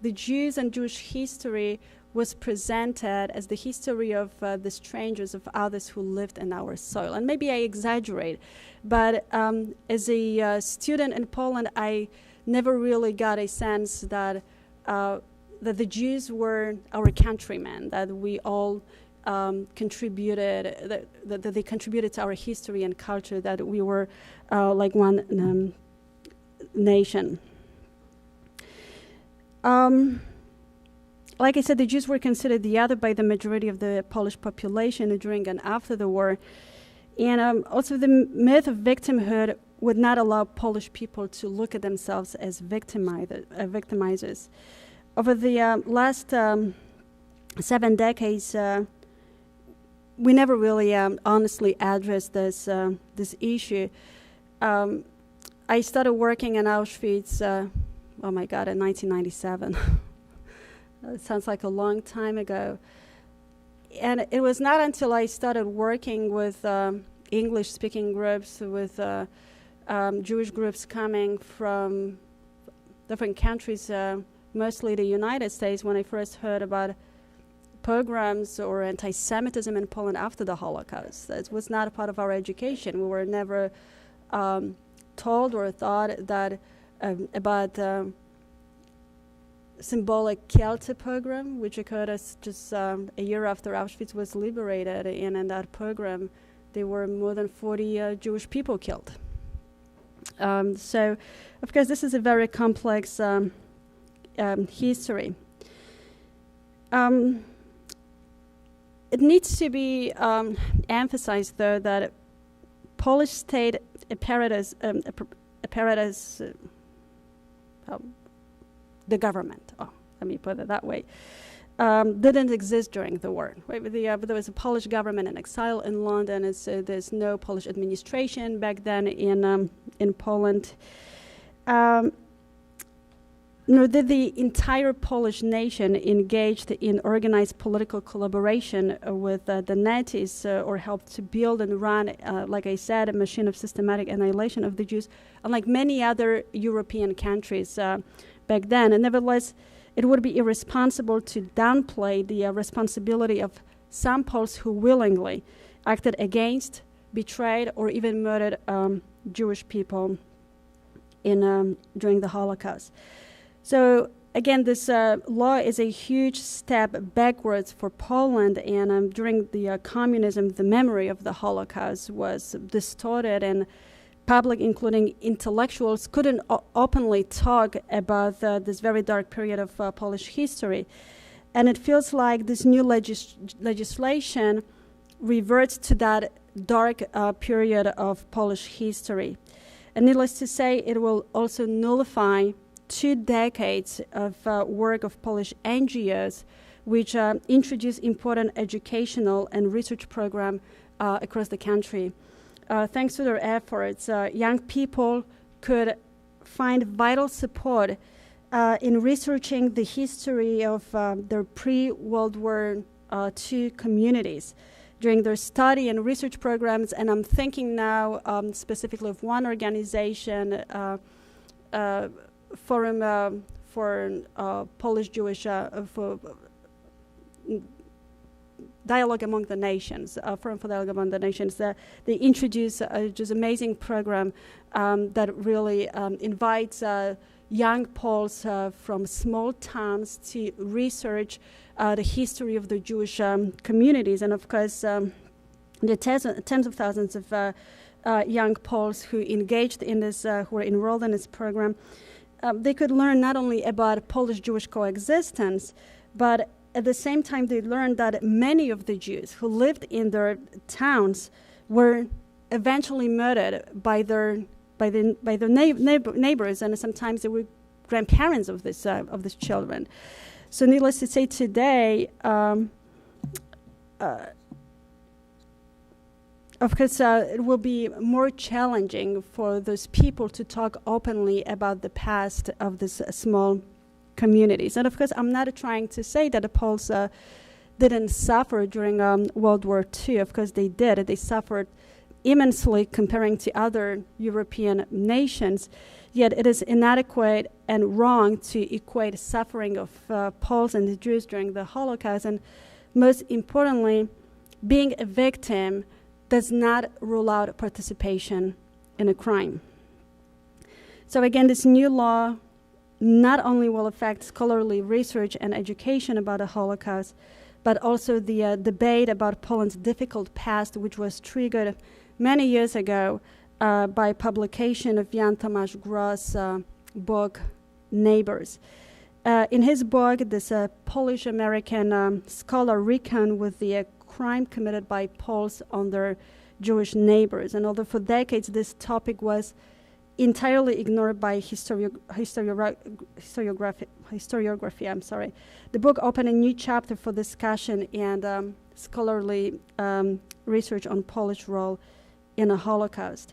the Jews and Jewish history was presented as the history of the strangers, of others who lived in our soil. And maybe I exaggerate, but as a student in Poland, I never really got a sense that that the Jews were our countrymen, that we all contributed, that they contributed to our history and culture, that we were like one nation. Like I said, the Jews were considered the other by the majority of the Polish population during and after the war. And also the myth of victimhood would not allow Polish people to look at themselves as victimizers. Over the last 7 decades, we never really honestly addressed this issue. I started working in Auschwitz, oh my God, in 1997. It sounds like a long time ago. And it was not until I started working with English-speaking groups, with Jewish groups coming from different countries, mostly the United States, when I first heard about pogroms or anti-Semitism in Poland after the Holocaust. That was not a part of our education. We were never told or thought that about symbolic Kielce pogrom, which occurred just a year after Auschwitz was liberated. And in that pogrom, there were more than 40 Jewish people killed. So, of course, this is a very complex history. It needs to be emphasized, though, that Polish state apparatus, the government, let me put it that way, didn't exist during the war. Right? But there was a Polish government in exile in London, and so there's no Polish administration back then in Poland. Nor did the entire Polish nation engaged in organized political collaboration with the Nazis or helped to build and run, like I said, a machine of systematic annihilation of the Jews, unlike many other European countries back then. And nevertheless, it would be irresponsible to downplay the responsibility of some Poles who willingly acted against, betrayed, or even murdered Jewish people during the Holocaust. So again, this law is a huge step backwards for Poland, and during the communism, the memory of the Holocaust was distorted, and public, including intellectuals, couldn't openly talk about this very dark period of Polish history. And it feels like this new legislation reverts to that dark period of Polish history. And needless to say, it will also nullify 2 decades of work of Polish NGOs, which introduced important educational and research programs across the country. Thanks to their efforts, young people could find vital support in researching the history of their pre-World War II communities. during their study and research programs. And I'm thinking now specifically of one organization, Forum for Polish Jewish for Dialogue Among the Nations, Forum for Dialogue Among the Nations. They introduce just amazing program that really invites young Poles from small towns to research the history of the Jewish communities. And of course, the tens of thousands of young Poles who engaged in this, who were enrolled in this program, they could learn not only about Polish-Jewish coexistence, but at the same time they learned that many of the Jews who lived in their towns were eventually murdered by their neighbors, and sometimes they were grandparents of these children. So needless to say, today, of course, it will be more challenging for those people to talk openly about the past of these small communities. And of course, I'm not trying to say that the Poles didn't suffer during World War II. Of course, they did. They suffered immensely comparing to other European nations. Yet it is inadequate and wrong to equate suffering of Poles and the Jews during the Holocaust. And most importantly, being a victim does not rule out participation in a crime. So again, this new law not only will affect scholarly research and education about the Holocaust, but also the debate about Poland's difficult past, which was triggered many years ago by publication of Jan Tomasz Gross' book, Neighbors. In his book, this Polish-American scholar reckoned with the crime committed by Poles on their Jewish neighbors. And although for decades this topic was entirely ignored by historiography, the book opened a new chapter for discussion and scholarly research on Polish role in the Holocaust.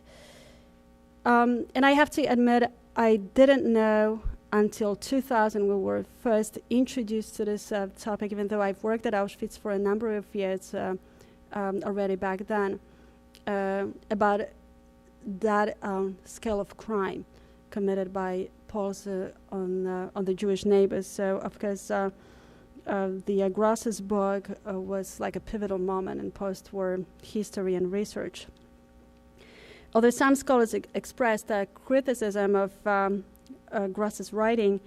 And I have to admit, I didn't know until 2000 we were first introduced to this topic, even though I've worked at Auschwitz for a number of years already back then, about that scale of crime committed by Poles on the Jewish neighbors. So, of course, the Gross's book was like a pivotal moment in post-war history and research. Although some scholars expressed criticism of Gross's writing,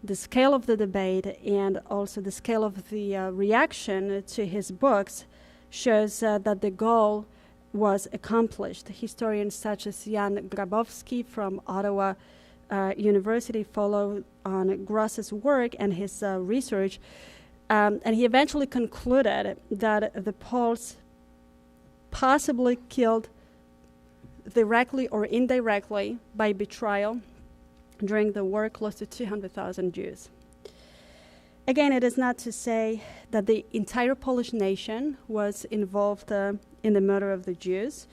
the scale of the debate and also the scale of the reaction to his books shows that the goal was accomplished. Historians such as Jan Grabowski from Ottawa University followed on Gross's work and his research, and he eventually concluded that the Poles possibly killed directly or indirectly by betrayal during the war close to 200,000 Jews. Again, it is not to say that the entire Polish nation was involved in the murder of the Jews.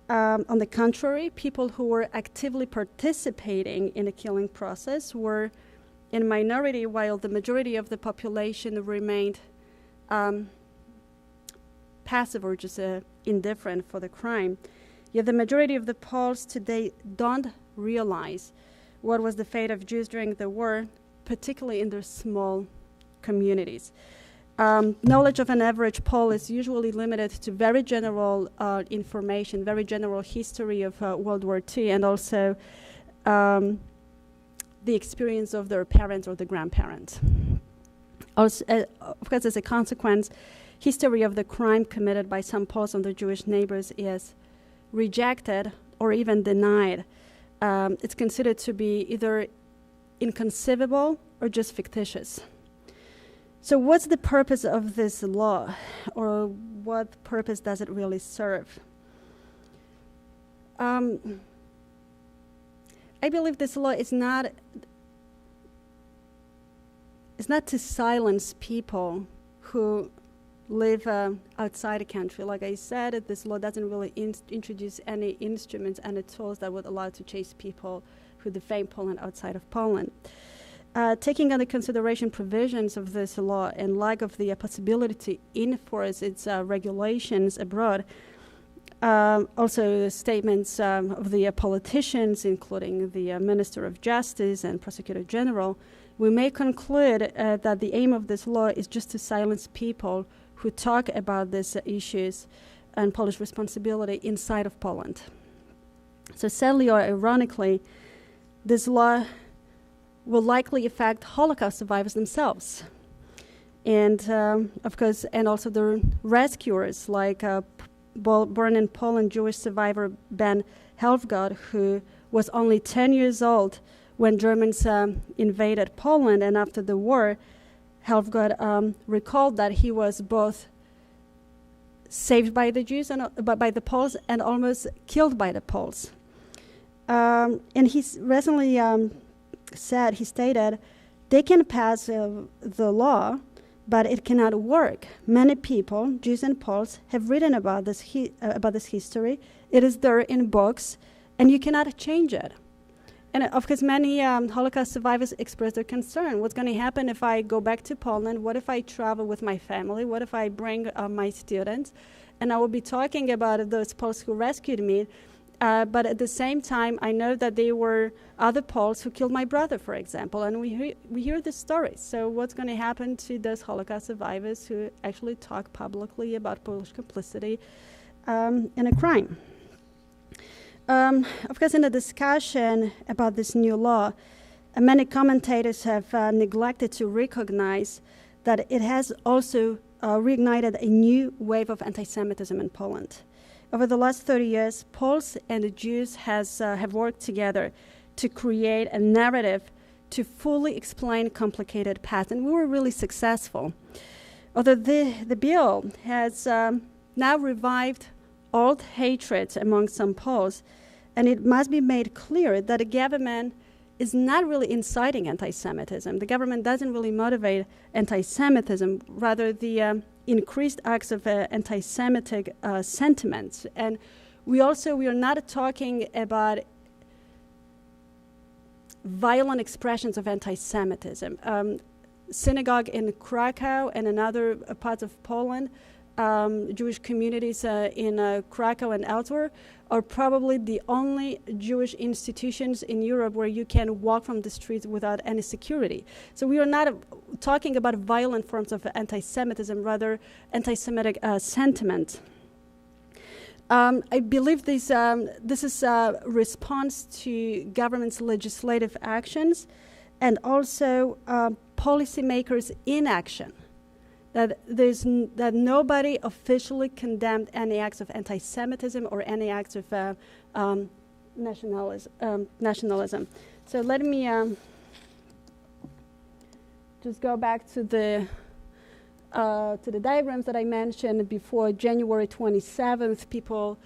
On the contrary, people who were actively participating in the killing process were in minority, while the majority of the population remained passive or just indifferent for the crime. Yet the majority of the Poles today don't realize what was the fate of Jews during the war, particularly in their small communities. Knowledge of an average Pole is usually limited to very general information, very general history of World War II, and also the experience of their parents or the grandparents. Also, of course, as a consequence, history of the crime committed by some Poles on their Jewish neighbors is rejected or even denied. It's considered to be either inconceivable or just fictitious. So what's the purpose of this law, or what purpose does it really serve? I believe this law is not to silence people who live outside the country. Like I said, this law doesn't really introduce any instruments and tools that would allow to chase people who defame Poland outside of Poland. Taking under consideration provisions of this law and lack of the possibility to enforce its regulations abroad, also statements of the politicians, including the Minister of Justice and Prosecutor General, we may conclude that the aim of this law is just to silence people who talk about these issues and Polish responsibility inside of Poland. So sadly or ironically, this law will likely affect Holocaust survivors themselves. And of course, and also the rescuers, like born in Poland Jewish survivor Ben Helfgott, who was only 10 years old when Germans invaded Poland. And after the war, Helfgott recalled that he was both saved by the Jews and by the Poles and almost killed by the Poles. And he recently he stated, they can pass the law, but it cannot work. Many people, Jews and Poles, have written about this history. It is there in books, and you cannot change it. And of course, many Holocaust survivors expressed their concern. What's going to happen if I go back to Poland? What if I travel with my family? What if I bring my students? And I will be talking about those Poles who rescued me. But at the same time, I know that there were other Poles who killed my brother, for example, and we hear the stories. So what's going to happen to those Holocaust survivors who actually talk publicly about Polish complicity in a crime? Of course, in the discussion about this new law, many commentators have neglected to recognize that it has also reignited a new wave of anti-Semitism in Poland. Over the last 30 years, Poles and the Jews have worked together to create a narrative to fully explain complicated paths, and we were really successful. Although the bill has now revived old hatred among some Poles, and it must be made clear that the government is not really inciting anti-Semitism. The government doesn't really motivate anti-Semitism, rather the increased acts of anti-Semitic sentiments. And we are not talking about violent expressions of anti-Semitism. Synagogue in Krakow and in other parts of Poland, Jewish communities in Krakow and elsewhere are probably the only Jewish institutions in Europe where you can walk from the streets without any security. So we are not talking about violent forms of anti-Semitism, rather anti-Semitic sentiment. I believe this is a response to government's legislative actions and also policymakers' inaction. That nobody officially condemned any acts of anti-Semitism or any acts of nationalism. So let me just go back to the diagrams that I mentioned before. January 27th, people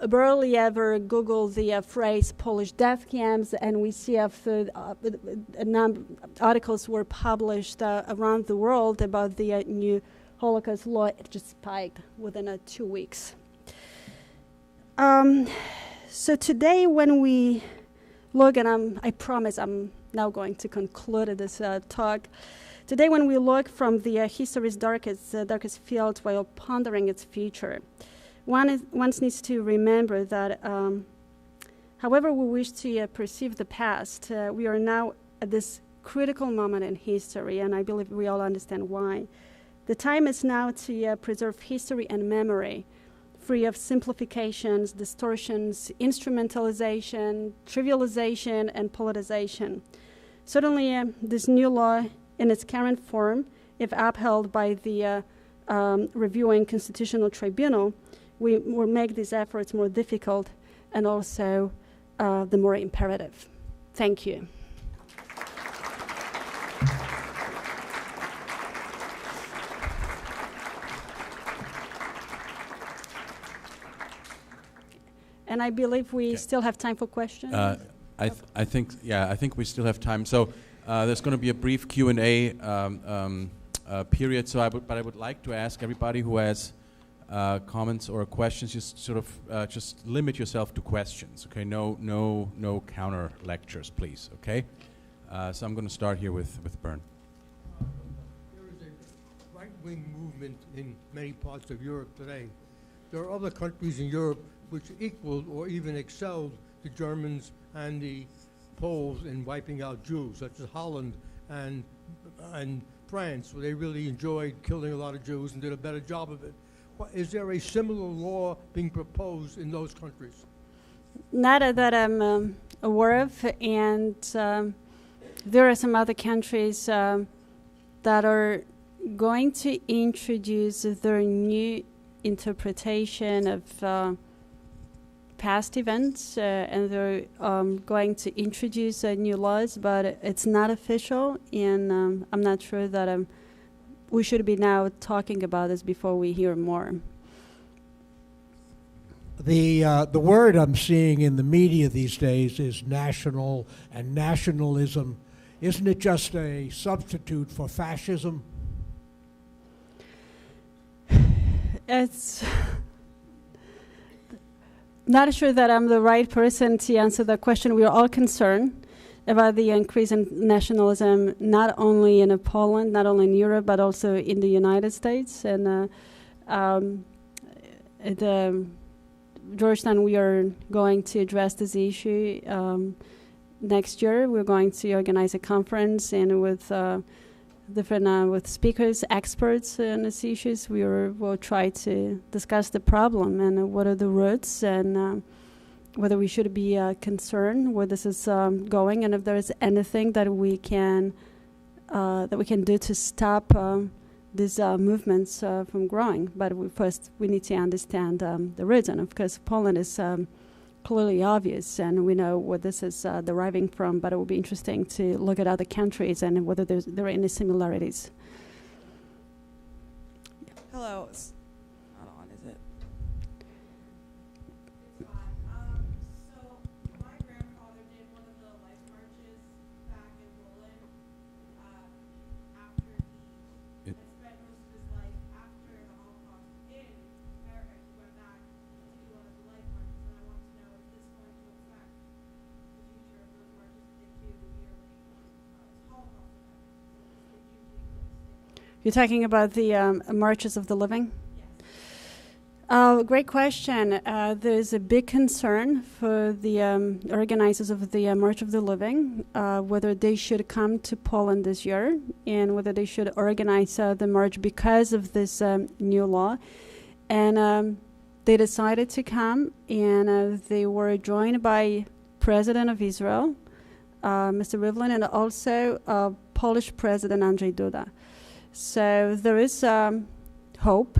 barely ever Google the phrase Polish death camps, and we see articles were published around the world about the new Holocaust law. It just spiked within 2 weeks. So today when we look, and I promise I'm now going to conclude this talk. Today when we look from the history's darkest field while pondering its future, one needs to remember that however we wish to perceive the past, we are now at this critical moment in history, and I believe we all understand why. The time is now to preserve history and memory, free of simplifications, distortions, instrumentalization, trivialization, and politicization. Certainly, this new law in its current form, if upheld by the reviewing Constitutional Tribunal, will make these efforts more difficult and also the more imperative. Thank you. And I believe we still have time for questions. I think we still have time. So there's going to be a brief Q&A period. So I would like to ask everybody who has comments or questions, just sort of just limit yourself to questions. Okay, no counter lectures, please. Okay, So I'm going to start here with Bern. There is a right-wing movement in many parts of Europe today. There are other countries in Europe which equaled or even excelled the Germans and the Poles in wiping out Jews, such as Holland and France, where they really enjoyed killing a lot of Jews and did a better job of it. Is there a similar law being proposed in those countries? Not that I'm aware of, and there are some other countries that are going to introduce their new interpretation of past events, and they're going to introduce new laws, but it's not official, and I'm not sure that we should be now talking about this before we hear more. The word I'm seeing in the media these days is national and nationalism. Isn't it just a substitute for fascism? It's not sure that I'm the right person to answer that question. We are all concerned about the increase in nationalism, not only in Poland, not only in Europe, but also in the United States. And at Georgetown, we are going to address this issue. Next year, we're going to organize a conference, and with different with speakers, experts on these issues, we'll try to discuss the problem and what are the roots, and whether we should be concerned where this is going, and if there is anything that we can do to stop these movements from growing. But first, we need to understand the roots, and of course, Poland is clearly obvious, and we know where this is deriving from, but it will be interesting to look at other countries and whether there are any similarities. Hello. Hold on, is it? It's fine. So my grandfather did one of the life marches back in Poland after he had spent most of his life after the Holocaust in America. He went back to do one of the life marches, and I want to know if this is going to affect the future of those marches that they do yearly. Holocaust events. So they do take place. You're talking about the marches of the living? Great question. There's a big concern for the organizers of the March of the Living, whether they should come to Poland this year and whether they should organize the march because of this new law. And they decided to come, and they were joined by President of Israel, Mr. Rivlin, and also Polish President Andrzej Duda. So there is hope.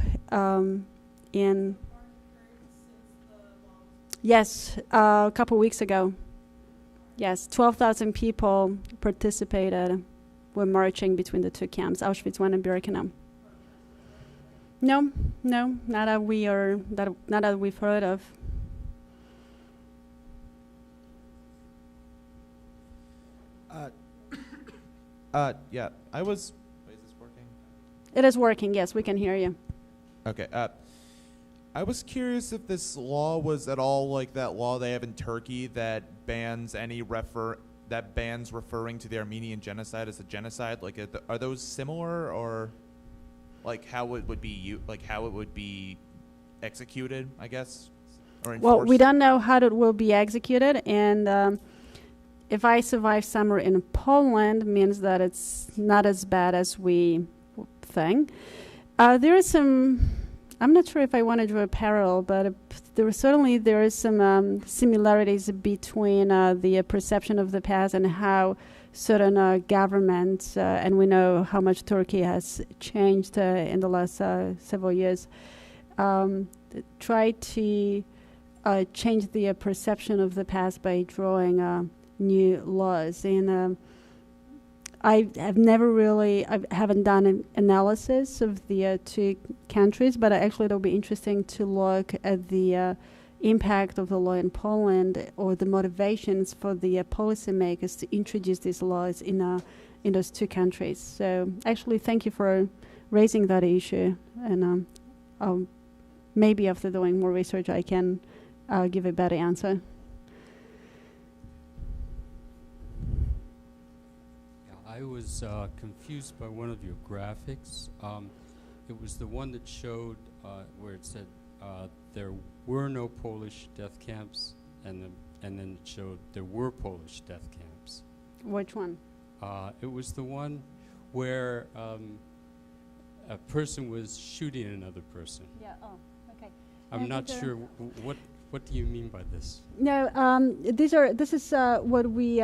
Yes, a couple weeks ago. Yes, 12,000 people participated. Were marching between the two camps, Auschwitz I and Birkenau. No, not that not that we've heard of. Yeah, I was. Wait, is this working? It is working. Yes, we can hear you. Okay. I was curious if this law was at all like that law they have in Turkey that bans referring to the Armenian genocide as a genocide. Like, are those similar, or like how it would be executed, I guess, or enforced? Well, we don't know how it will be executed, and if I survive summer in Poland, means that it's not as bad as we think. There is some. I'm not sure if I want to draw a parallel, but there is some similarities between the perception of the past and how certain governments, and we know how much Turkey has changed in the last several years, try to change the perception of the past by drawing new laws. And I haven't done an analysis of the two countries, but actually it'll be interesting to look at the impact of the law in Poland, or the motivations for the policymakers to introduce these laws in those two countries. So actually, thank you for raising that issue, and maybe after doing more research I can give a better answer. I was confused by one of your graphics. It was the one that showed where it said there were no Polish death camps, and then it showed there were Polish death camps. Which one? It was the one where a person was shooting another person. Yeah. Oh, okay. I'm not sure what do you mean by this? No, this is what we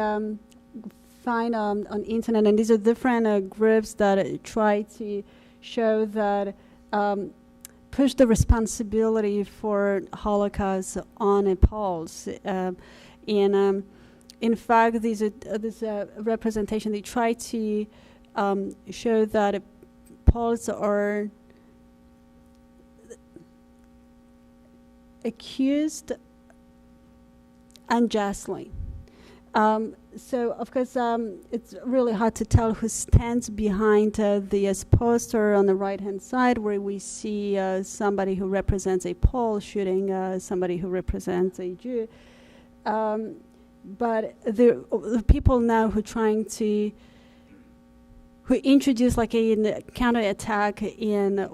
find on internet, and these are different groups that try to show that push the responsibility for Holocaust on Poles. In fact, this representation, they try to show that Poles are accused unjustly. So, of course, it's really hard to tell who stands behind this poster on the right-hand side, where we see somebody who represents a Pole shooting somebody who represents a Jew. But the people now who introduce like a counterattack in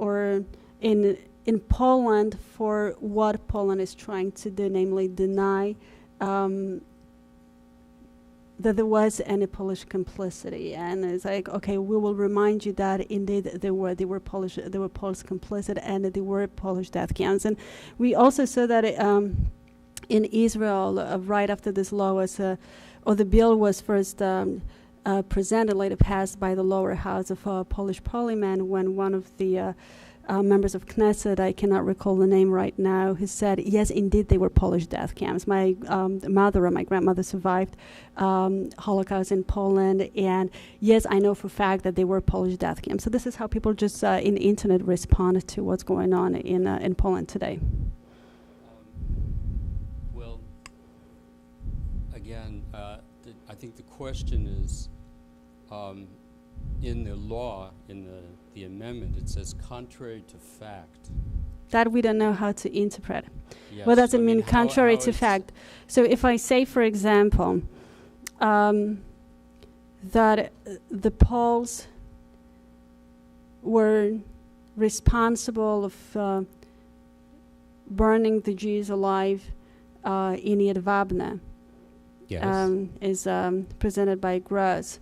Poland for what Poland is trying to do, namely deny that there was any Polish complicity, and it's like, okay, we will remind you that indeed there were Polish complicit, and there were Polish death camps. And we also saw that in Israel, right after this law was, or the bill was first presented, later passed by the lower house of Polish parliament, when one of the members of Knesset, I cannot recall the name right now, who said, yes, indeed, they were Polish death camps. My mother or my grandmother survived Holocaust in Poland, and yes, I know for a fact that they were Polish death camps. So this is how people just in the internet respond to what's going on in Poland today. Well, again, I think the question is, in the law, in the amendment, it says contrary to fact. That we don't know how to interpret. Yes, What does it mean, how contrary to fact? So if I say, for example, that the Poles were responsible of burning the Jews alive in Jedwabne, Yes. is presented by Gross.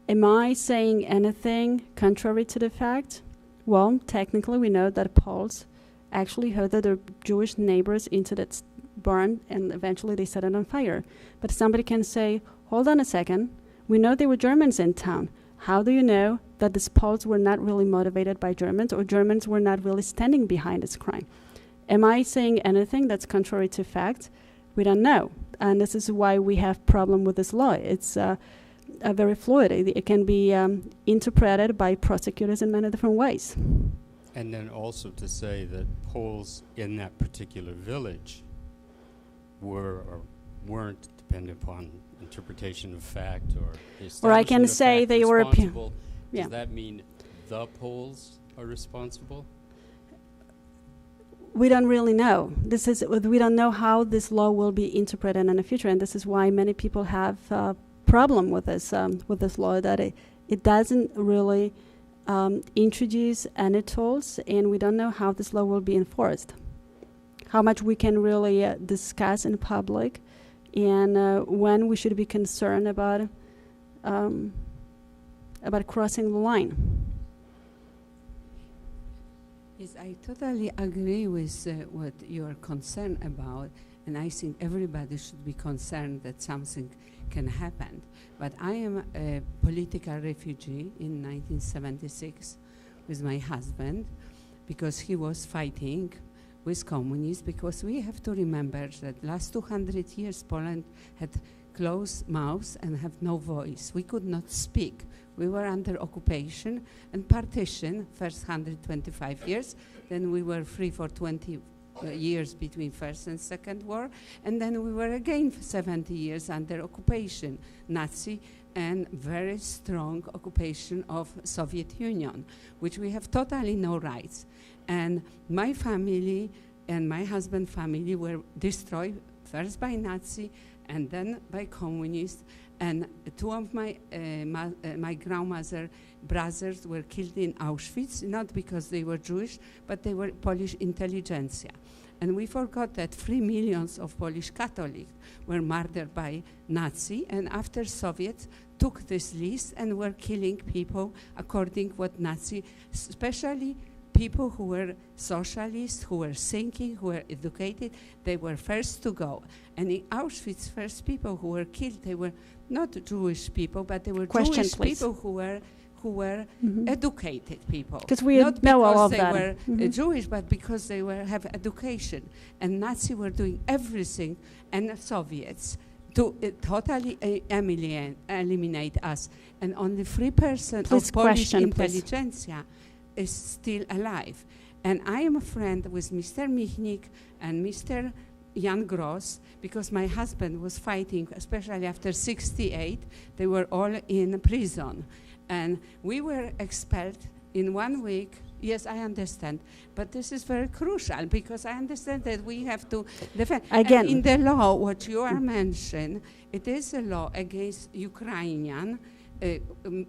Am I saying anything contrary to the fact? Well, technically, we know that Poles actually herded their Jewish neighbors into that barn, and eventually they set it on fire. But somebody can say, hold on a second, we know there were Germans in town. How do you know that these Poles were not really motivated by Germans, or Germans were not really standing behind this crime? Am I saying anything that's contrary to fact? We don't know. And this is why we have problem with this law. It's very fluid. It can be interpreted by prosecutors in many different ways. And then also to say that Poles in that particular village were or weren't dependent upon interpretation of fact or Or I can establishment of say fact they were responsible. yeah. Does that mean the Poles are responsible? We don't really know. We don't know how this law will be interpreted in the future, and this is why many people have problem with this law, that it doesn't really introduce any tools, and we don't know how this law will be enforced, how much we can really discuss in public, and when we should be concerned about crossing the line. Yes, I totally agree with what you are concerned about, and I think everybody should be concerned that something can happen. But I am a political refugee in 1976 with my husband, because he was fighting with communists, because we have to remember that last 200 years Poland had closed mouths and have no voice. We could not speak. We were under occupation and partition, first 125 years, then we were free for 20 years between First and Second War, and then we were again for 70 years under occupation, Nazi, and very strong occupation of Soviet Union, which we have totally no rights. And my family and my husband's family were destroyed first by Nazi and then by communists. And two of my my grandmother brothers were killed in Auschwitz, not because they were Jewish, but they were Polish intelligentsia. And we forgot that 3 million of Polish Catholics were murdered by Nazi, and after Soviets took this list and were killing people according what Nazi, especially people who were socialists, who were thinking, who were educated, they were first to go. And in Auschwitz, first people who were killed, they were not Jewish people, but they were Question, Jewish please. people who were educated people. 'Cause we not know because all of they that. were Mhm. Jewish, but because they have education. And Nazi were doing everything, and the Soviets, to totally eliminate us. And only 3% Please of Polish question, please. intelligentsia is still alive. And I am a friend with Mr. Michnik and Mr. Jan Gross, because my husband was fighting, especially after 68, they were all in prison. And we were expelled in 1 week. Yes, I understand. But this is very crucial, because I understand that we have to defend. Again. And in the law, what you are mentioning, it is a law against Ukrainian,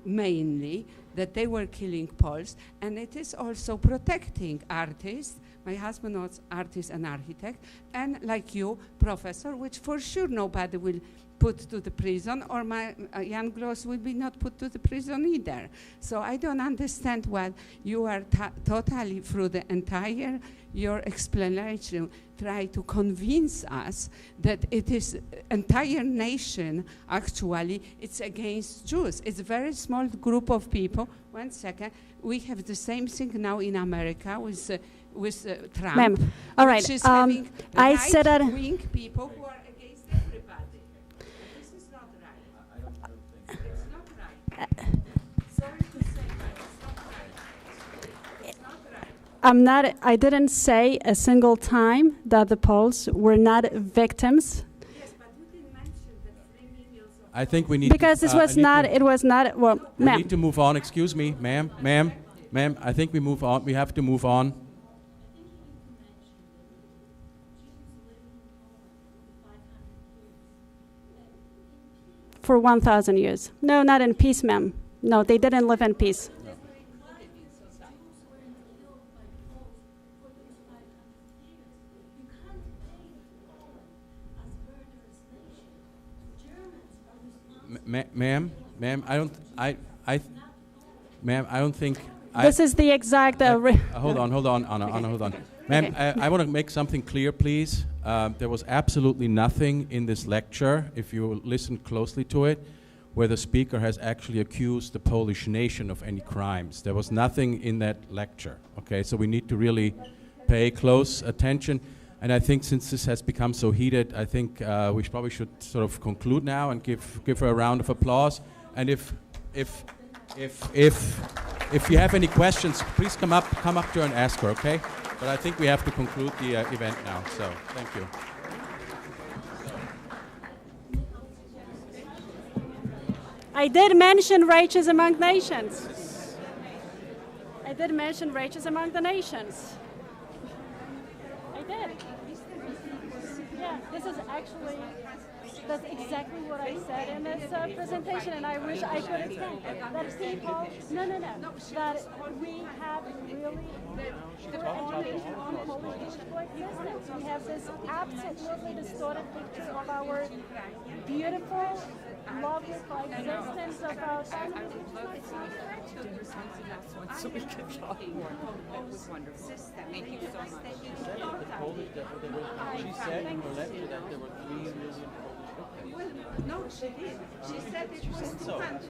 mainly, that they were killing Poles, and it is also protecting artists. My husband was artist and architect, and like you, professor, which for sure nobody will put to the prison, or my young girls will be not put to the prison either. So I don't understand why you are totally, through the entire your explanation, try to convince us that it is entire nation, actually, it's against Jews. It's a very small group of people. 1 second. We have the same thing now in America with Trump. Ma'am, all right. Which is I said that. right-wing people who are against everybody. This is not right. It's not right. Sorry to say, but it's not right. It's not right. I didn't say a single time that the Poles were not victims, Yes, but you didn't mention that 3 million of I think we need because to, this was not, it was not, well, we ma'am. need to move on. Excuse me, ma'am. I think we move on. We have to move on. For 1,000 years. No, not in peace, ma'am. No, they didn't live in peace. Ma'am, I don't think. This is the exact. Hold on, Anna, hold on. Ma'am, Okay. I want to make something clear, please. There was absolutely nothing in this lecture, if you listen closely to it, where the speaker has actually accused the Polish nation of any crimes. There was nothing in that lecture, okay? So we need to really pay close attention. And I think since this has become so heated, I think we probably should sort of conclude now and give her a round of applause. And if you have any questions, please come up to her and ask her, okay? But I think we have to conclude the event now, so thank you. I did mention riches among nations. I did mention riches among the nations. I did. Yeah, this is actually, that's exactly what I said in this presentation, and I wish I could explain that people, no, that we have really on Polish people existence. We have this absolutely distorted picture of our beautiful, lovely coexistence of our families. So we can talk more. That was wonderful. Thank you so much. She said in her lecture that there were 3 million Polish victims. No, she did. She said it was 200.